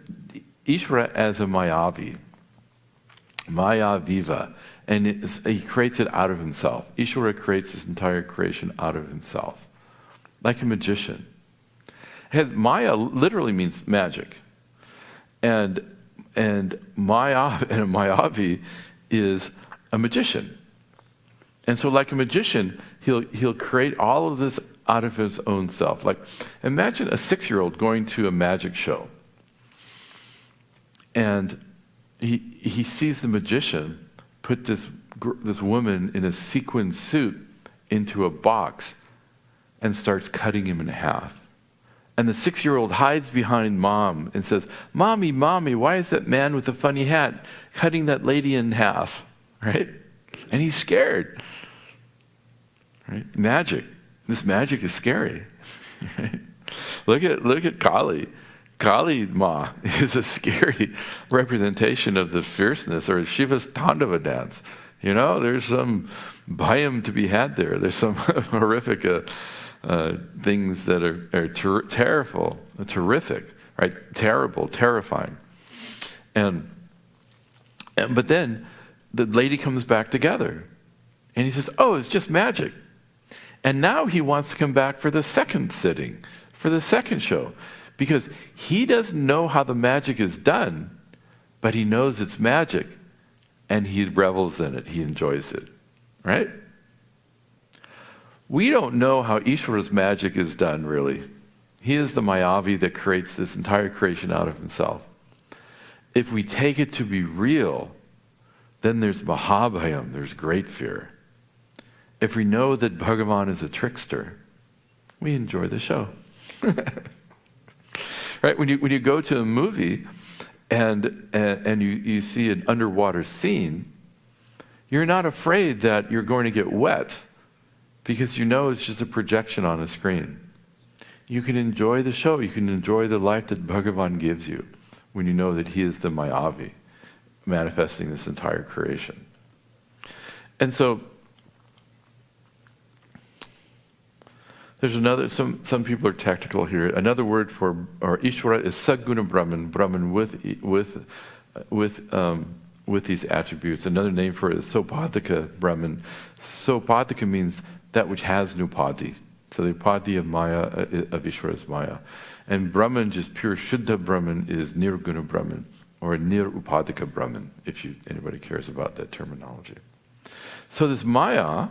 Ishvara as a Mayavi, Maya Viva, and he creates it out of himself. Ishvara creates this entire creation out of himself, like a magician. Maya literally means magic. And and Mayavi is a magician. And so like a magician, he'll create all of this out of his own self. Like, imagine a 6-year-old going to a magic show. And he sees the magician put this woman in a sequin suit into a box and starts cutting him in half. And the 6-year-old hides behind mom and says, "Mommy, Mommy, why is that man with the funny hat cutting that lady in half?" Right? And he's scared. Right? Magic. This magic is scary. Right? Look at Kali. Kali Ma is a scary representation of the fierceness, or Shiva's Tandava dance. You know, there's some bhayam to be had there. There's some horrific things that are terrific, right? Terrible, terrifying. But then the lady comes back together, and he says, "Oh, it's just magic." And now he wants to come back for the second sitting, for the second show, because he doesn't know how the magic is done, but he knows it's magic, and he revels in it. He enjoys it, right? We don't know how Ishvara's magic is done, really. He is the Mayavi that creates this entire creation out of himself. If we take it to be real, then there's Mahabhayam, there's great fear. If we know that Bhagavan is a trickster, we enjoy the show. Right? When you go to a movie and you see an underwater scene, you're not afraid that you're going to get wet, because you know it's just a projection on a screen. You can enjoy the show. You can enjoy the life that Bhagavan gives you when you know that he is the Mayavi, manifesting this entire creation. And so, there's another, some people are technical here. Another word for Ishvara is Saguna Brahman with these attributes. Another name for it is Sopadika Brahman. Sopadika means that which has no padi. So the padi of Maya, of Ishvara, is Maya. And Brahman, just pure Shuddha Brahman, is Nirguna Brahman, or Nirupadika Brahman, if anybody cares about that terminology. So this Maya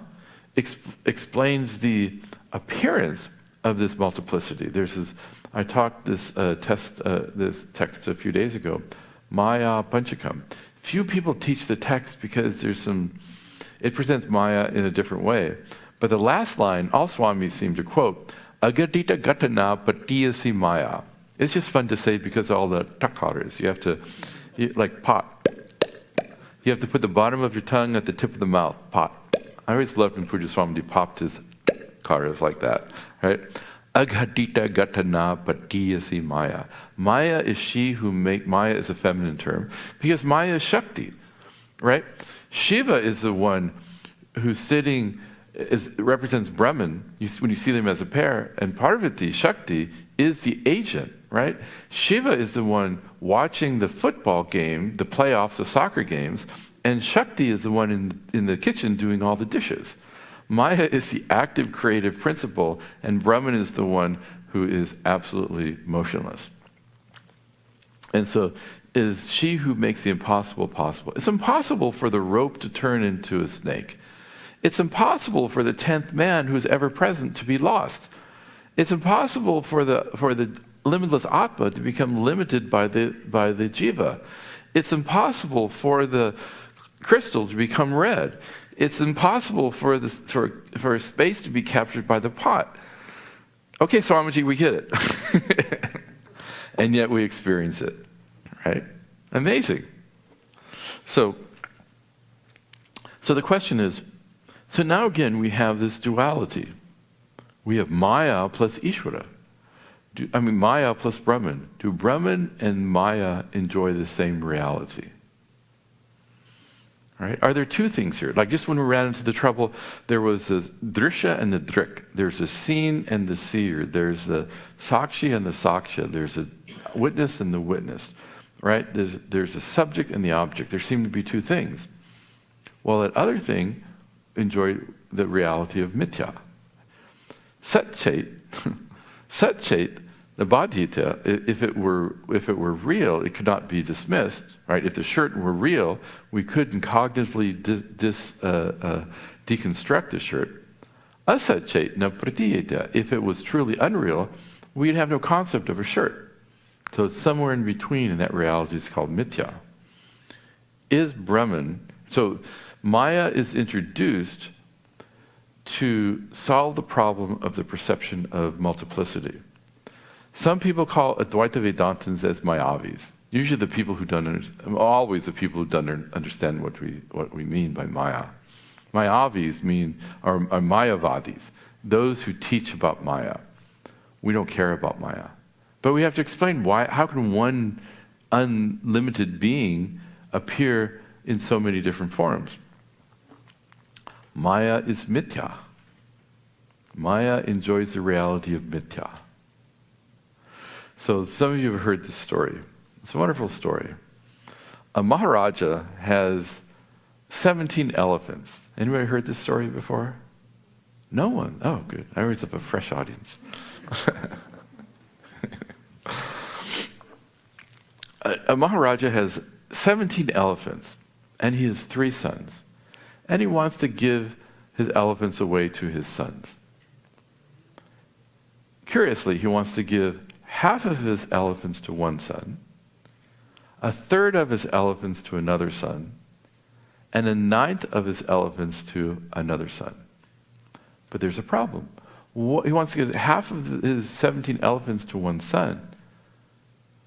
explains the appearance of this multiplicity. There's this, I taught this text a few days ago, Maya Panchakam. Few people teach the text because it presents Maya in a different way. But the last line, all Swamis seem to quote, Agadita Gatana Patiyasi Maya. It's just fun to say because of all the takaras. You have to, like pot. You have to put the bottom of your tongue at the tip of the mouth, pot. I always loved when Puja Swamiji popped his karas like that, right? Agadita Gatana Patiyasi Maya. Maya is she who Maya is a feminine term, because Maya is Shakti, right? Shiva is the one who's sitting, represents Brahman, when you see them as a pair, and Parvati, Shakti, is the agent, right? Shiva is the one watching the football game, the playoffs, the soccer games, and Shakti is the one in the kitchen doing all the dishes. Maya is the active creative principle, and Brahman is the one who is absolutely motionless. And so it is she who makes the impossible possible. It's impossible for the rope to turn into a snake. It's impossible for the 10th man who's ever present to be lost. It's impossible for the limitless Atma to become limited by the jiva. It's impossible for the crystal to become red. It's impossible for space to be captured by the pot. Okay, Swamiji, we get it. And yet we experience it, right? Amazing. So the question is, so now again we have this duality. We have Maya plus Ishvara. Maya plus Brahman. Do Brahman and Maya enjoy the same reality? Right? Are there two things here? Like just when we ran into the trouble, there was the drisha and the drik. There's the seen and the seer. There's the sakshi and the saksha. There's a witness and the witnessed. Right? There's a subject and the object. There seem to be two things. Well, that other thing enjoyed the reality of mithya. Sat Chait The bodhita, if it were real, it could not be dismissed, right? If the shirt were real, we couldn't cognitively deconstruct the shirt. Asachetna pratiyeta. If it was truly unreal, we'd have no concept of a shirt. So it's somewhere in between, and that reality is called mithya. Is Brahman, so Maya is introduced to solve the problem of the perception of multiplicity. Some people call Advaita Vedantins as Mayavis. Usually the people who don't understand, always the people who don't understand what we mean by Maya. Mayavis are Mayavadis, those who teach about Maya. We don't care about Maya. But we have to explain why. How can one unlimited being appear in so many different forms? Maya is mithya. Maya enjoys the reality of mithya. So some of you have heard this story. It's a wonderful story. A Maharaja has 17 elephants. Anybody heard this story before? No one? Oh, good. I always have a fresh audience. A Maharaja has 17 elephants, and he has 3 sons. And he wants to give his elephants away to his sons. Curiously, he wants to give half of his elephants to one son, a third of his elephants to another son, and a ninth of his elephants to another son. But there's a problem. He wants to give half of his 17 elephants to one son.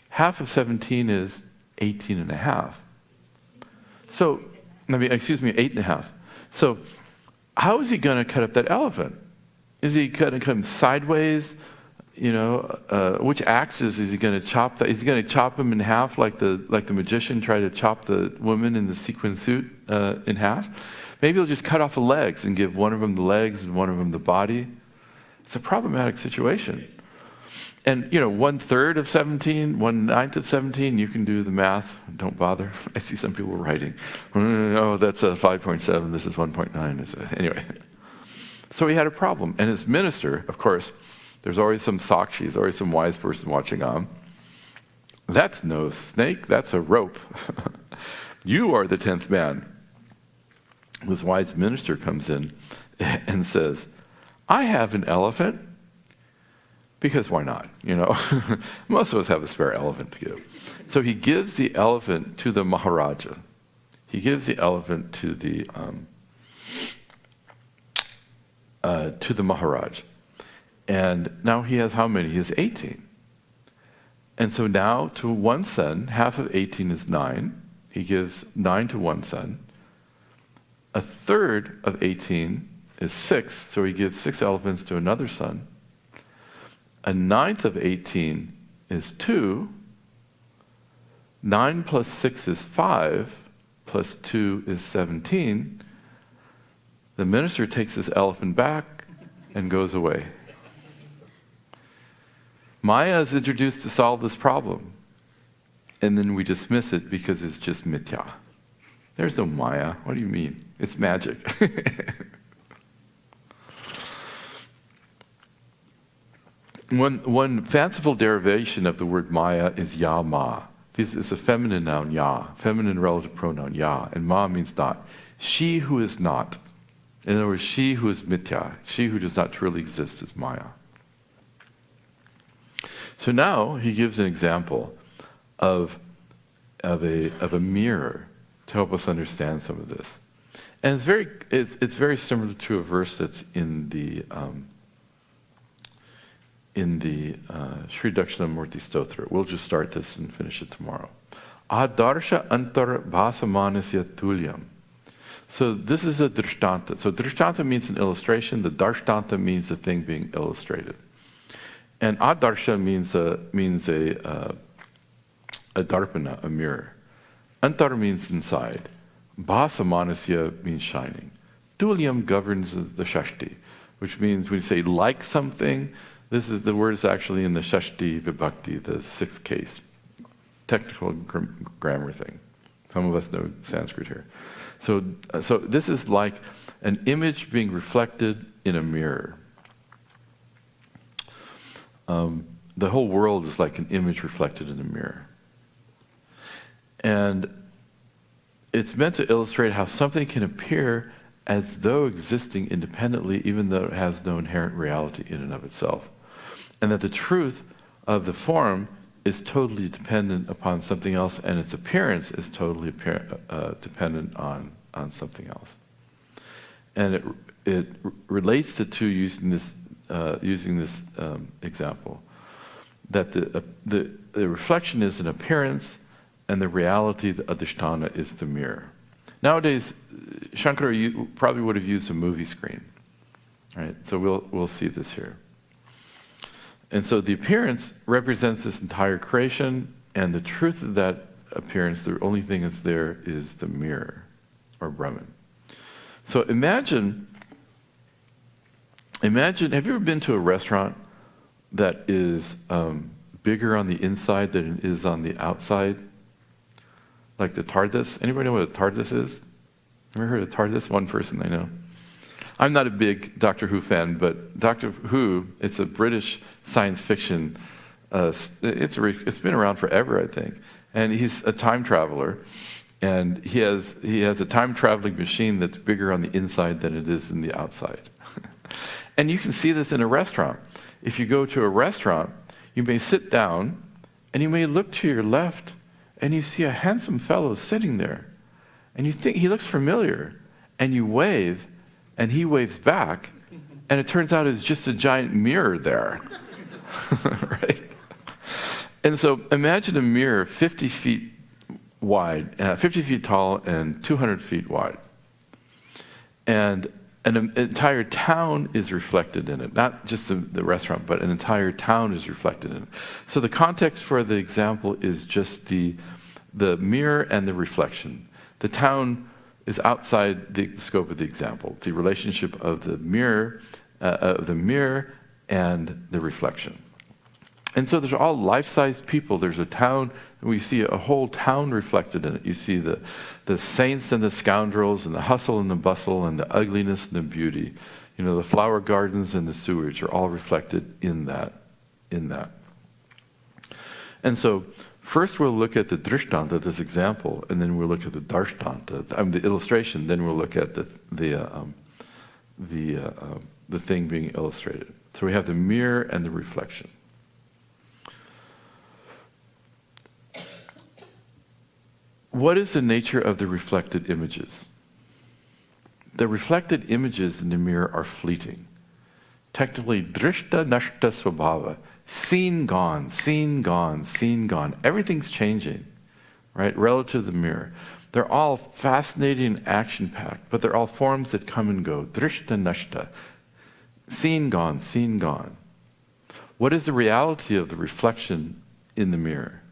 Half of 17 is 18 and a half. So, 8 and a half. So, how is he going to cut up that elephant? Is he going to come sideways? Which axis is he going to chop that? Is he going to chop him in half like the magician tried to chop the woman in the sequin suit in half? Maybe he'll just cut off the legs and give one of them the legs and one of them the body. It's a problematic situation. And 1/3 of 17, 1/9 of 17, you can do the math. Don't bother. I see some people writing, oh, that's a 5.7, this is 1.9. Anyway. So he had a problem. And his minister, of course, there's always some sakshi, there's always some wise person watching on. That's no snake, that's a rope. You are the 10th man. This wise minister comes in and says, I have an elephant. Because why not? Most of us have a spare elephant to give. So he gives the elephant to the Maharaja. He gives the elephant to the Maharaj. And now he has how many? He has 18. And so now to one son, half of 18 is 9. He gives 9 to one son. A third of 18 is 6, so he gives 6 elephants to another son. A ninth of 18 is 2. 9 plus 6 is 5, plus 2 is 17. The minister takes his elephant back and goes away. Maya is introduced to solve this problem. And then we dismiss it because it's just mithya. There's no Maya. What do you mean? It's magic. One fanciful derivation of the word Maya is ya-ma. This is a feminine noun, ya, feminine relative pronoun, ya, and ma means not. She who is not. In other words, she who is mithya, she who does not truly exist is Maya. So now he gives an example of a mirror to help us understand some of this. And it's very similar to a verse that's in the Sri Dakshinamurti Stotra. We'll just start this and finish it tomorrow. Adarsha antar bhasamanasya tulyam. So this is a drishtanta. So drishtanta means an illustration. The darshtanta means the thing being illustrated. And adarsha means a darpana, a mirror. Antar means inside. Bhasamanasya means shining. Tulyam governs the shashti, which means when you say like something, the word is actually in the shashti vibhakti, the 6th case. Technical grammar thing. Some of us know Sanskrit here. So this is like an image being reflected in a mirror. the whole world is like an image reflected in a mirror. And it's meant to illustrate how something can appear as though existing independently, even though it has no inherent reality in and of itself. And that the truth of the form is totally dependent upon something else, and its appearance is totally dependent on something else. And it relates the two using this example, that the reflection is an appearance, and the reality, the adhisthana, is the mirror. Nowadays, Shankara probably would have used a movie screen, right? So we'll see this here. And so the appearance represents this entire creation, and the truth of that appearance, the only thing that's there is the mirror, or Brahman. So imagine, have you ever been to a restaurant that is bigger on the inside than it is on the outside? Like the TARDIS. Anybody know what a TARDIS is? Ever heard of TARDIS? One person I know. I'm not a big Doctor Who fan, but Doctor Who, it's a British science fiction. It's been around forever, I think. And he's a time traveler, and he has a time traveling machine that's bigger on the inside than it is in the outside. And you can see this in a restaurant. If you go to a restaurant, you may sit down, and you may look to your left, and you see a handsome fellow sitting there, and you think he looks familiar, and you wave, and he waves back, and it turns out it's just a giant mirror there, right? And so imagine a mirror 50 feet wide, 50 feet tall, and 200 feet wide. And an entire town is reflected in it, not just the restaurant, but an entire town is reflected in it. So the context for the example is just the mirror and the reflection. The town is outside the scope of the example, the relationship of the mirror and the reflection. And so there's all life-sized people. There's a town, and we see a whole town reflected in it. You see the saints and the scoundrels, and the hustle and the bustle, and the ugliness and the beauty. You know, the flower gardens and the sewage are all reflected in that. And so first we'll look at the drishtanta, this example, and then we'll look at the darshtanta, the illustration. Then we'll look at the thing being illustrated. So we have the mirror and the reflection. What is the nature of the reflected images? The reflected images in the mirror are fleeting. Technically, drishta nashta swabhava. Seen, gone, seen, gone, seen, gone. Everything's changing, right, relative to the mirror. They're all fascinating, action-packed, but they're all forms that come and go. Drishta nashta. Seen, gone, seen, gone. What is the reality of the reflection in the mirror?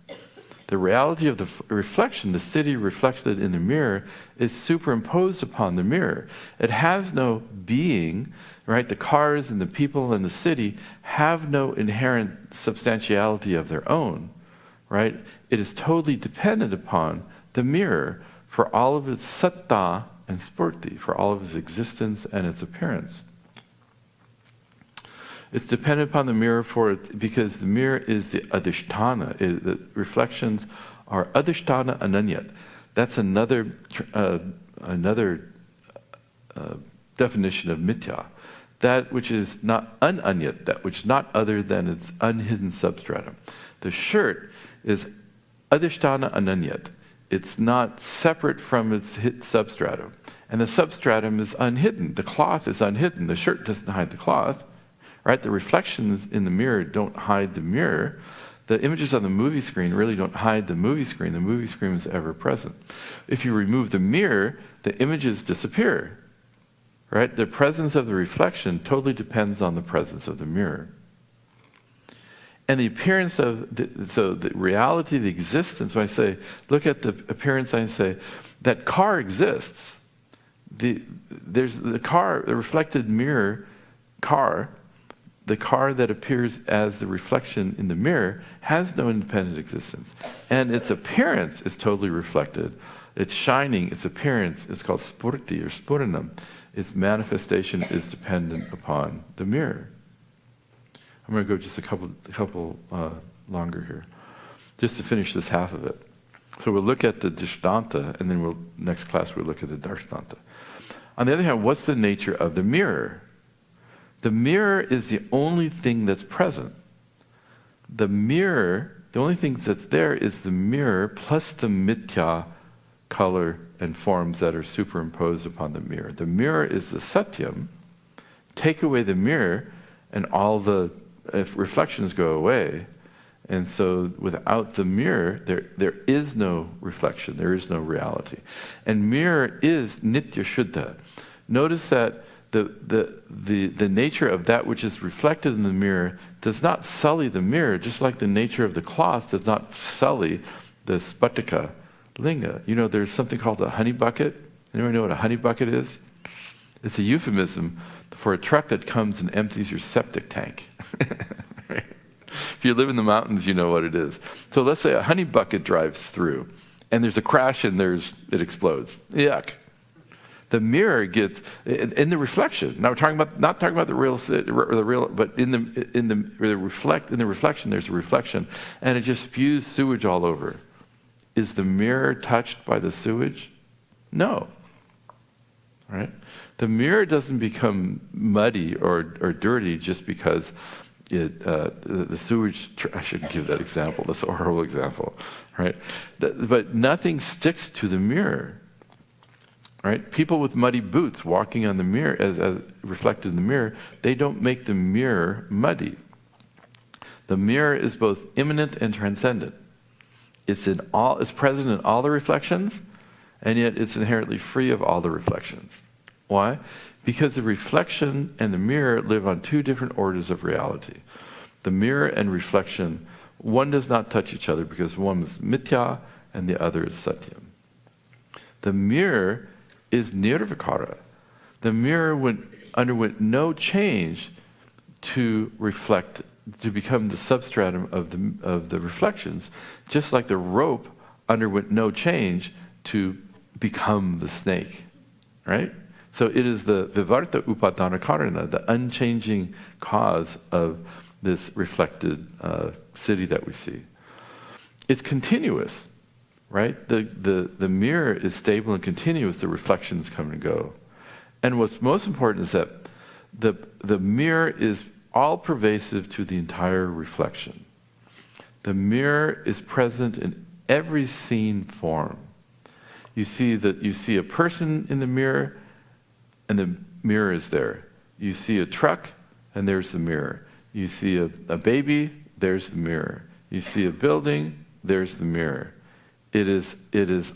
The reality of the reflection, the city reflected in the mirror, is superimposed upon the mirror. It has no being, right? The cars and the people and the city have no inherent substantiality of their own, right? It is totally dependent upon the mirror for all of its satta and spurti, for all of its existence and its appearance. It's dependent upon the mirror for it because the mirror is the adhisthana. The reflections are adhisthana ananyat. That's another definition of mithya. That which is not unanyat, that which is not other than its unhidden substratum. The shirt is adhisthana ananyat. It's not separate from its substratum. And the substratum is unhidden. The cloth is unhidden. The shirt doesn't hide the cloth. Right? The reflections in the mirror don't hide the mirror. The images on the movie screen really don't hide the movie screen. The movie screen is ever present. If you remove the mirror, the images disappear. Right? The presence of the reflection totally depends on the presence of the mirror. And the appearance of the reality, the existence, when I say, look at the appearance, I say, that car exists. There's the car, the reflected mirror car. The car that appears as the reflection in the mirror has no independent existence. And its appearance is totally reflected. Its shining, its appearance is called spurti or spuranam. Its manifestation is dependent upon the mirror. I'm going to go just a couple longer here, just to finish this half of it. So we'll look at the Drishtanta, and then next class we'll look at the Darshtanta. On the other hand, what's the nature of the mirror? The mirror is the only thing that's present. The mirror, the only thing that's there is the mirror plus the mithya color and forms that are superimposed upon the mirror. The mirror is the satyam. Take away the mirror, and all the reflections go away. And so without the mirror, there is no reflection, there is no reality. And mirror is nitya shuddha. Notice that the nature of that which is reflected in the mirror does not sully the mirror, just like the nature of the cloth does not sully the spatika linga. You know, there's something called a honey bucket. Anyone know what a honey bucket is? It's a euphemism for a truck that comes and empties your septic tank. Right? If you live in the mountains, you know what it is. So let's say a honey bucket drives through, and there's a crash, and it explodes. Yuck. The mirror gets in the reflection. Now we're not talking about the real, but in the reflection, there's a reflection, and it just spews sewage all over. Is the mirror touched by the sewage? No. Right? The mirror doesn't become muddy or dirty just because the sewage. I shouldn't give that example. That's a horrible example, right? But nothing sticks to the mirror. Right? People with muddy boots walking on the mirror, as reflected in the mirror, they don't make the mirror muddy. The mirror is both immanent and transcendent. It's present in all the reflections, and yet it's inherently free of all the reflections. Why? Because the reflection and the mirror live on two different orders of reality. The mirror and reflection, one does not touch each other because one is mithya and the other is satyam. The mirror is nirvikara. The mirror underwent no change to reflect, to become the substratum of the reflections, just like the rope underwent no change to become the snake, right? So it is the vivarta upadana karana, the unchanging cause of this reflected city that we see. It's continuous. Right? The mirror is stable and continuous, the reflections come and go. And what's most important is that the mirror is all pervasive to the entire reflection. The mirror is present in every seen form. You see a person in the mirror, and the mirror is there. You see a truck, and there's the mirror. You see a baby, there's the mirror. You see a building, there's the mirror. It is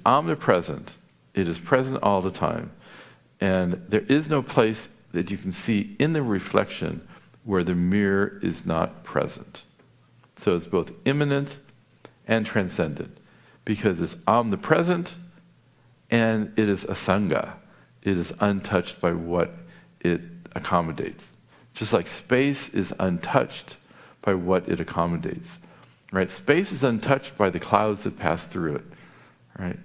omnipresent. It is present all the time. And there is no place that you can see in the reflection where the mirror is not present. So it's both immanent and transcendent, because it's omnipresent and it is asanga. It is untouched by what it accommodates. Just like space is untouched by what it accommodates. Right? Space is untouched by the clouds that pass through it. Right?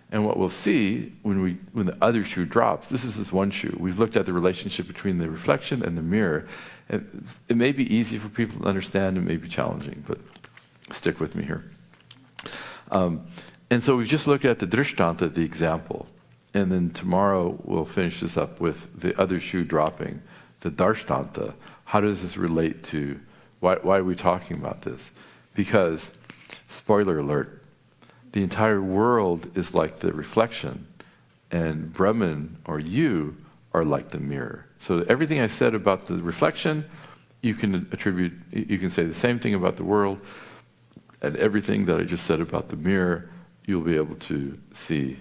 And what we'll see when the other shoe drops, this is this one shoe. We've looked at the relationship between the reflection and the mirror. It may be easy for people to understand, it may be challenging, but stick with me here. And so we've just looked at the Drishtanta, the example. And then tomorrow we'll finish this up with the other shoe dropping, the Darshtanta. How does this relate to, why are we talking about this? Because, spoiler alert, the entire world is like the reflection, and Brahman, or you, are like the mirror. So everything I said about the reflection, you can say the same thing about the world, and everything that I just said about the mirror, you'll be able to see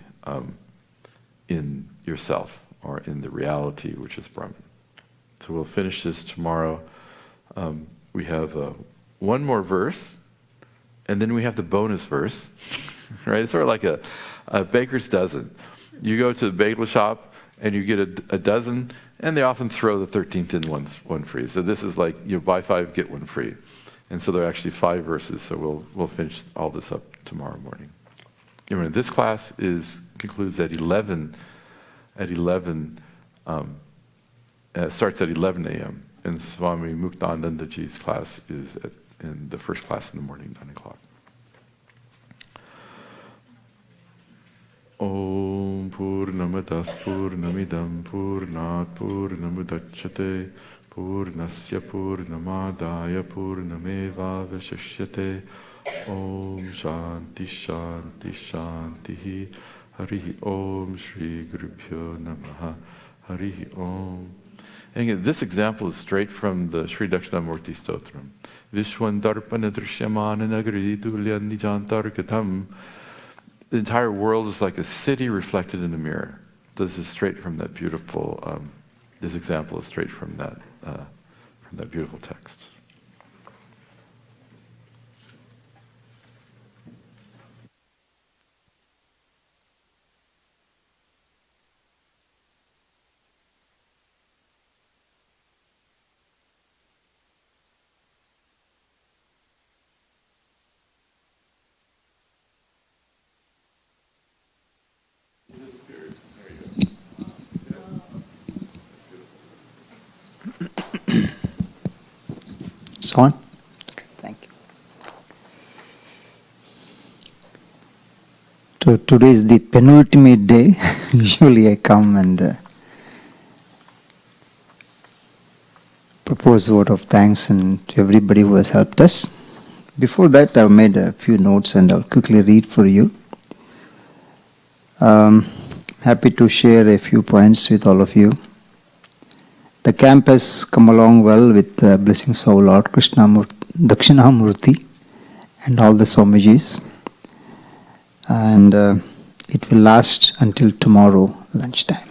in yourself, or in the reality, which is Brahman. So we'll finish this tomorrow. We have one more verse, and then we have the bonus verse, right? It's sort of like a baker's dozen. You go to the bagel shop and you get a dozen, and they often throw the 13th in one free. So this is like, you buy 5, get 1 free. And so there are actually 5 verses, so we'll finish all this up tomorrow morning. Remember, this class concludes at 11. Starts at 11 a.m. And Swami Muktanandaji's class is in the first class in the morning, 9 o'clock. Om Purnamadah Purnamidam Purnat Purnamudachyate Purnasya Purnamadaya Purnameva Vashishyate Om Shanti Shanti Shanti Harihi Om Shri Gurubhyo Namaha Harihi Om. And again, this example is straight from the Sri Dakshinamurti Stotram. Vishwan Darpana Drishyamana Nagari Dulyan Nijantargatam. The entire world is like a city reflected in a mirror. This is straight from that beautiful, this example is straight from that beautiful text. So on? Okay, thank you. So today is the penultimate day. Usually I come and propose a vote of thanks and to everybody who has helped us. Before that, I've made a few notes and I'll quickly read for you. Happy to share a few points with all of you. The camp has come along well with the blessings of Lord Dakshinamurti and all the Swamijis. And it will last until tomorrow lunchtime.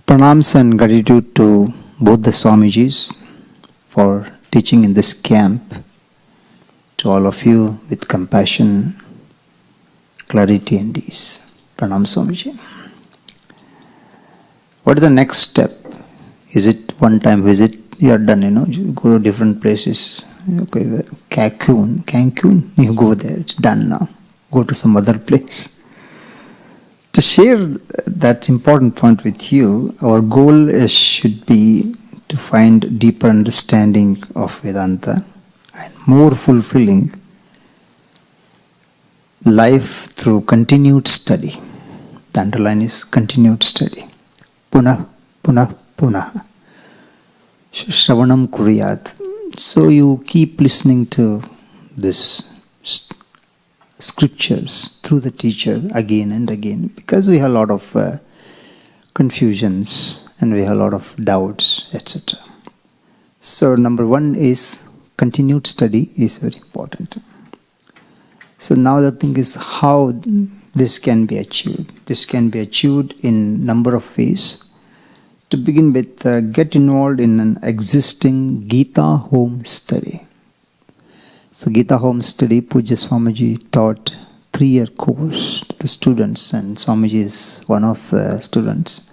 Pranams and gratitude to both the Swamijis for teaching in this camp, to all of you with compassion, clarity and ease. Pranam Swamiji. What is the next step? Is it one-time visit? You are done, you go to different places. Okay, Cancun, you go there, it's done now. Go to some other place. To share that important point with you, our goal should be to find deeper understanding of Vedanta and more fulfilling life through continued study. The underline is continued study. Punah, punah, punah. Shravanam kuriyat. So you keep listening to this scriptures through the teacher again and again, because we have a lot of confusions and we have a lot of doubts, etc. So number one is continued study is very important. So now the thing is how this can be achieved. This can be achieved in number of ways. To begin with, get involved in an existing Gita home study. So Gita home study, Puja Swamiji taught 3-year course to the students, and Swamiji is one of the students.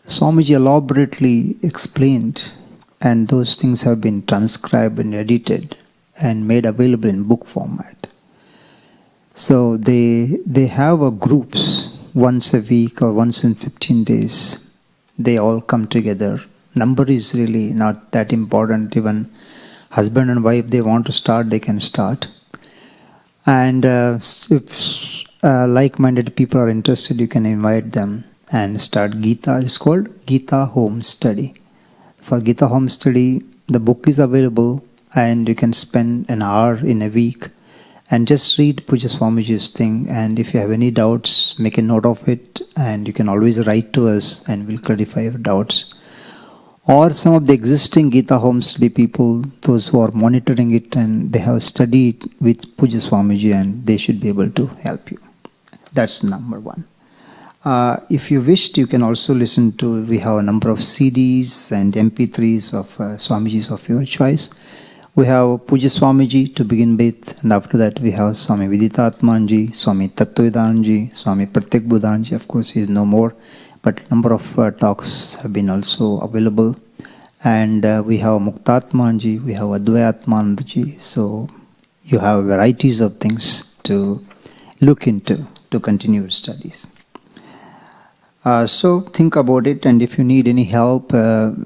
Swamiji elaborately explained, and those things have been transcribed and edited and made available in book format. So they have a groups once a week or once in 15 days. They all come together. Number is really not that important. Even husband and wife, they want to start, they can start. And if like-minded people are interested, you can invite them and start Gita. It's called Gita Home Study. For Gita Home Study, the book is available and you can spend an hour in a week and just read Puja Swamiji's thing, and if you have any doubts, make a note of it, and you can always write to us and we'll clarify your doubts. Or some of the existing Gita Home Study people, those who are monitoring it and they have studied with Puja Swamiji, and they should be able to help you. That's number one. If you wished, you can also listen to, we have a number of CDs and MP3s of Swamijis of your choice. We have Puja Swamiji to begin with, and after that we have Swami Advayatmananda, Swami Tattvavedanji, Swami Pratyek Buddhanji. Of course, he is no more, but number of talks have been also available. And we have Muktatmanji, we have Advaita-Pancha-Ratnam. So you have varieties of things to look into to continue studies. So think about it, and if you need any help,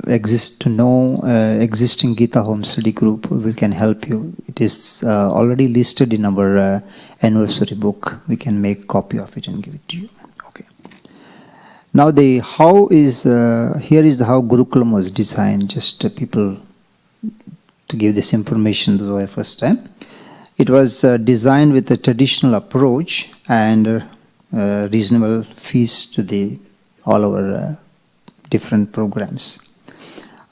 existing Gita Home Study group, we can help you. It is already listed in our anniversary book. We can make a copy of it and give it to you. Okay. Now here is how Gurukulam was designed. Just people to give this information the very first time. It was designed with a traditional approach and reasonable fees to all our different programs.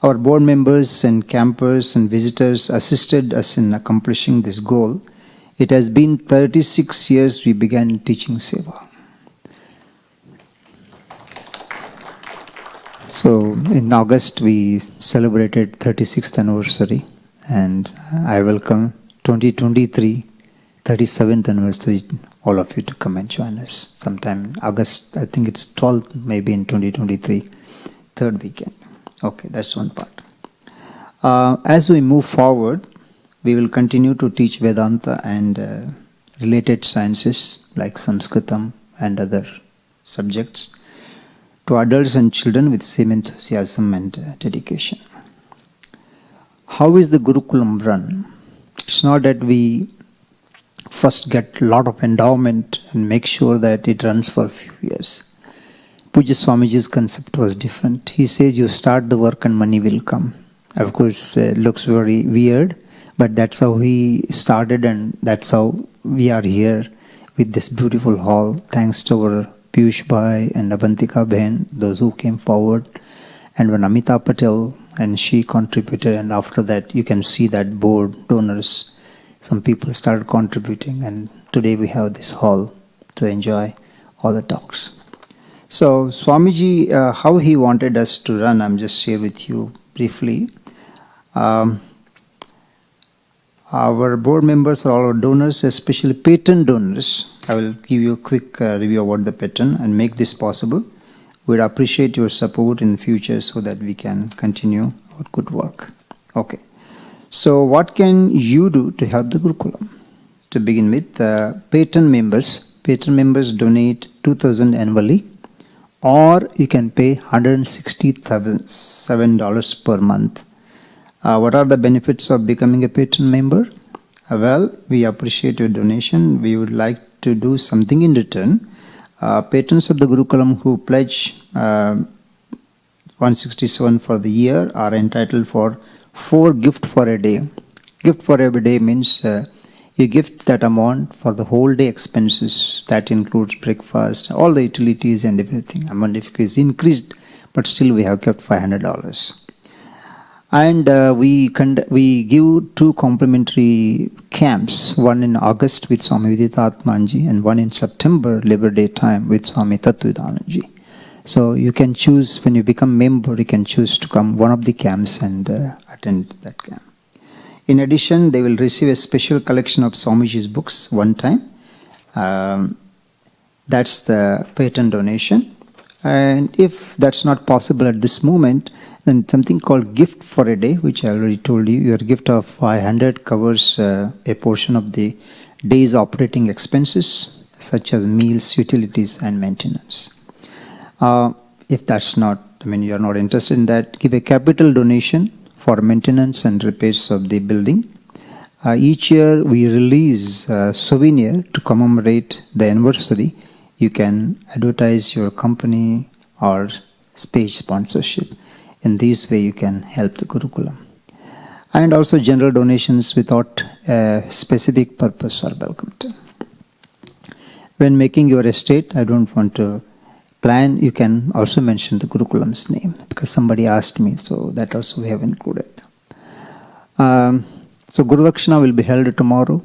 Our board members and campers and visitors assisted us in accomplishing this goal. It has been 36 years we began teaching Seva. So in August we celebrated 36th anniversary, and I welcome 2023 37th anniversary, all of you to come and join us sometime in August. I think it's 12th, maybe in 2023, third weekend. Okay, that's one part. As we move forward, we will continue to teach Vedanta and related sciences like Sanskritam and other subjects to adults and children with same enthusiasm and dedication. How is the Gurukulam run? It's not that we first get a lot of endowment and make sure that it runs for a few years. Puja Swamiji's concept was different. He says you start the work and money will come. Of course, it looks very weird, but that's how he started, and that's how we are here with this beautiful hall, thanks to our Piyush Bhai and Abantika Behan, those who came forward. And when Amita Patel and she contributed, and after that you can see that board donors, some people started contributing, and today we have this hall to enjoy all the talks. So Swamiji, how he wanted us to run, I'm just share with you briefly. Our board members are all our donors, especially patent donors. I will give you a quick review about the patent and make this possible. We'd appreciate your support in the future so that we can continue our good work. Okay. So what can you do to help the Gurukulam? To begin with, patent members donate 2,000 annually, or you can pay $167 per month. What are the benefits of becoming a patent member? Well, we appreciate your donation. We would like to do something in return. Patrons of the Gurukulam who pledge 167 for the year are entitled for 4 gift for a day. Gift for every day means you gift that amount for the whole day expenses. That includes breakfast, all the utilities and everything. Amount is increased, but still we have kept $500. And we give 2 complimentary camps, one in August with Swami Advayatmananda and one in September, Labor Day time, with Swami Tattvidananda. So you can choose, when you become member, you can choose to come one of the camps and attend that camp. In addition, they will receive a special collection of Swamiji's books one time. That's the patent donation. And if that's not possible at this moment, then something called gift for a day, which I already told you, your gift of 500 covers a portion of the day's operating expenses, such as meals, utilities, and maintenance. If that's not, you're not interested in that, give a capital donation for maintenance and repairs of the building. Each year we release a souvenir to commemorate the anniversary. You can advertise your company or page sponsorship. In this way you can help the Gurukulam. And also general donations without a specific purpose are welcomed. When making your estate, I don't want to plan, you can also mention the Gurukulam's name, because somebody asked me, so that also we have included. So Guru Dakshina will be held tomorrow.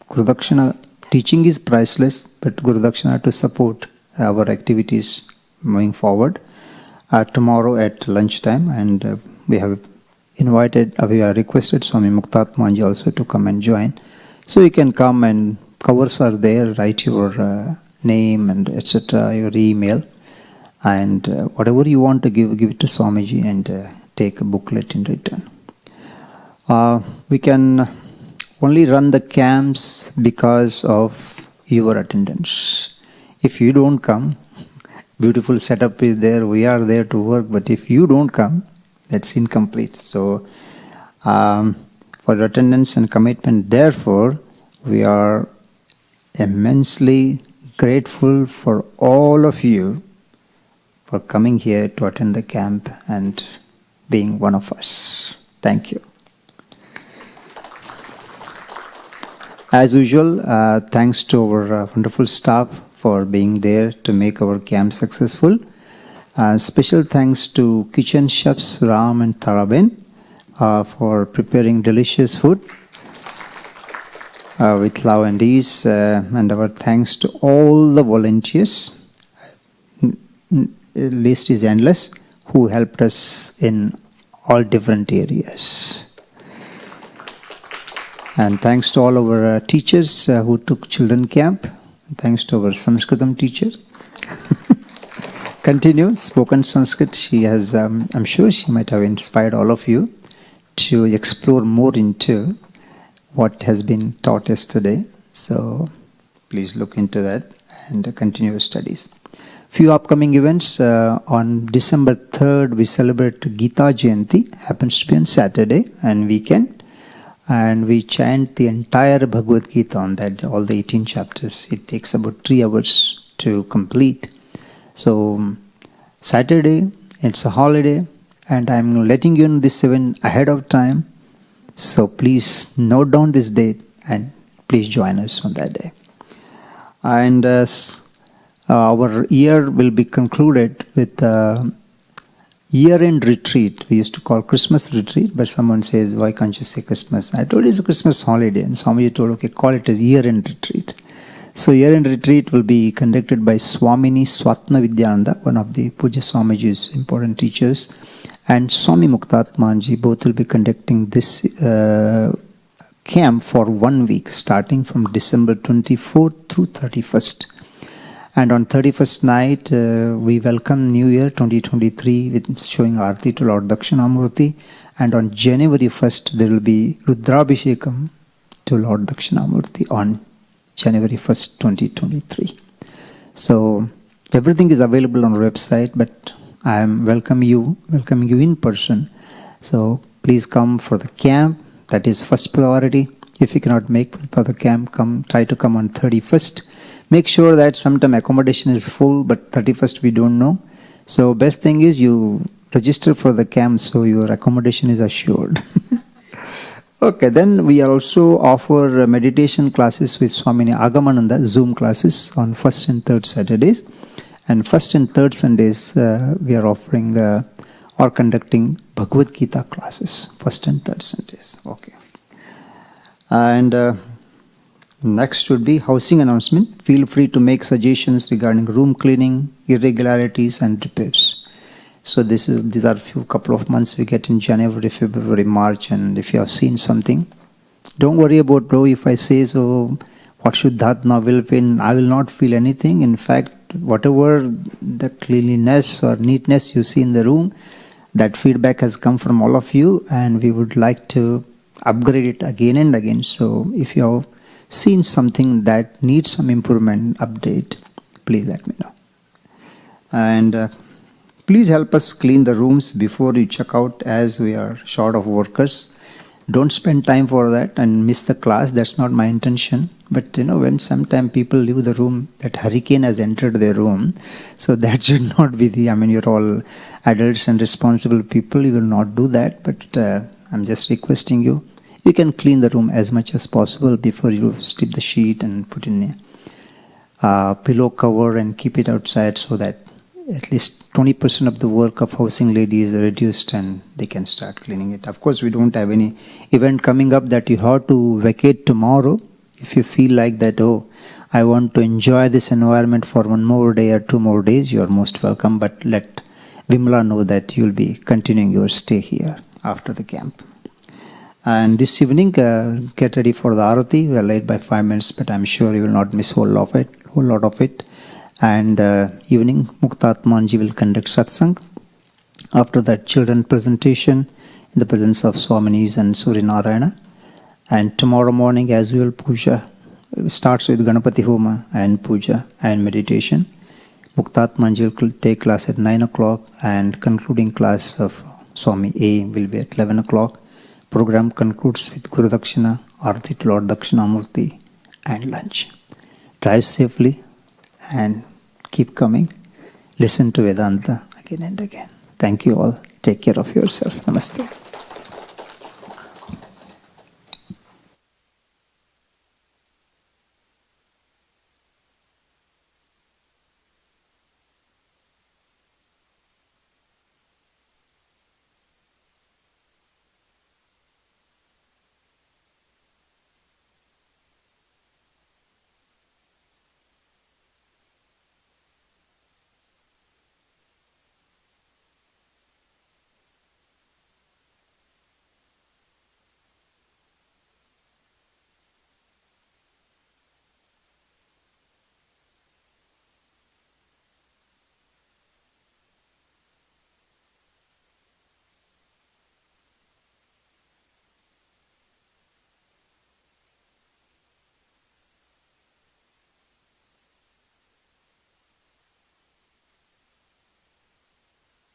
Guru Dakshina teaching is priceless, but Guru Dakshina to support our activities moving forward. Tomorrow at lunchtime, and we have requested Swami Muktatmanji also to come and join. So you can come, and covers are there, write your name and etc., your email, and whatever you want to give it to Swamiji, and take a booklet in return. We can only run the camps because of your attendance. If you don't come, beautiful setup is there, we are there to work, but if you don't come, that's incomplete. So for attendance and commitment, therefore, we are immensely grateful for all of you for coming here to attend the camp and being one of us. Thank you. As usual, thanks to our wonderful staff for being there to make our camp successful. Special thanks to kitchen chefs Ram and Taraben for preparing delicious food with love and ease, and our thanks to all the volunteers, list is endless, who helped us in all different areas. And thanks to all our teachers who took children camp. Thanks to our Sanskritam teacher. Continue, spoken Sanskrit. She has, I'm sure she might have inspired all of you to explore more into what has been taught yesterday. So please look into that and continue your studies. Few upcoming events. On December 3rd, we celebrate Gita Jayanti. Happens to be on Saturday and weekend. And we chant the entire Bhagavad Gita on that, all the 18 chapters. It takes about 3 hours to complete. So Saturday, it's a holiday, and I'm letting you know this event ahead of time. So please note down this date and please join us on that day. And our year will be concluded with year-end retreat. We used to call Christmas retreat, but someone says, why can't you say Christmas? I told you it's a Christmas holiday, and Swami told, okay, call it a year-end retreat. So year-end retreat will be conducted by Swamini Swatna-Vidyananda, one of the Puja Swamiji's important teachers, and Swami Muktatmanji. Both will be conducting this camp for 1 week, starting from December 24th through 31st. And on 31st night, we welcome New Year 2023 with showing Aarti to Lord Dakshinamurti. And on January 1st, there will be Rudrabhishekam to Lord Dakshinamurti on January 1st, 2023. So everything is available on our website, but I am welcoming you in person. So please come for the camp. That is first priority. If you cannot make for the camp, try to come on 31st. Make sure that sometime accommodation is full, but 31st we don't know. So best thing is you register for the camp so your accommodation is assured. Okay, then we also offer meditation classes with Swami Advayatmananda, Zoom classes on 1st and 3rd Saturdays. And 1st and 3rd Sundays we are offering or conducting Bhagavad Gita classes, 1st and 3rd Sundays. Okay. And next would be housing announcement. Feel free to make suggestions regarding room cleaning, irregularities and repairs. So these are couple of months we get in January, February, March, and if you have seen something, don't worry about, bro, if I say so, what Shuddhatma will feel, I will not feel anything. In fact, whatever the cleanliness or neatness you see in the room, that feedback has come from all of you, and we would like to upgrade it again and again. So if you have seen something that needs some improvement, update, please let me know. And please help us clean the rooms before you check out, as we are short of workers. Don't spend time for that and miss the class. That's not my intention. But when sometimes people leave the room, that hurricane has entered their room. So that should not be you're all adults and responsible people. You will not do that. But I'm just requesting you. You can clean the room as much as possible before you strip the sheet and put in a pillow cover and keep it outside, so that at least 20% of the work of housing lady is reduced and they can start cleaning it. Of course, we don't have any event coming up that you have to vacate tomorrow. If you feel like that, I want to enjoy this environment for 1 more day or 2 more days, you are most welcome. But let Vimla know that you'll be continuing your stay here after the camp. And this evening, get ready for the Arati. We are late by 5 minutes, but I'm sure you will not miss whole lot of it. And evening, Muktatmanji will conduct satsang. After that, children presentation in the presence of Swaminis and Surya Narayana. And tomorrow morning, as usual, puja starts with Ganapati Homa and puja and meditation. Muktatmanji will take class at 9 o'clock, and concluding class of Swami A will be at 11 o'clock. Program concludes with Guru Dakshina, Arati to Lord Dakshinamurti, and lunch. Drive safely and keep coming. Listen to Vedanta again and again. Thank you all. Take care of yourself. Namaste.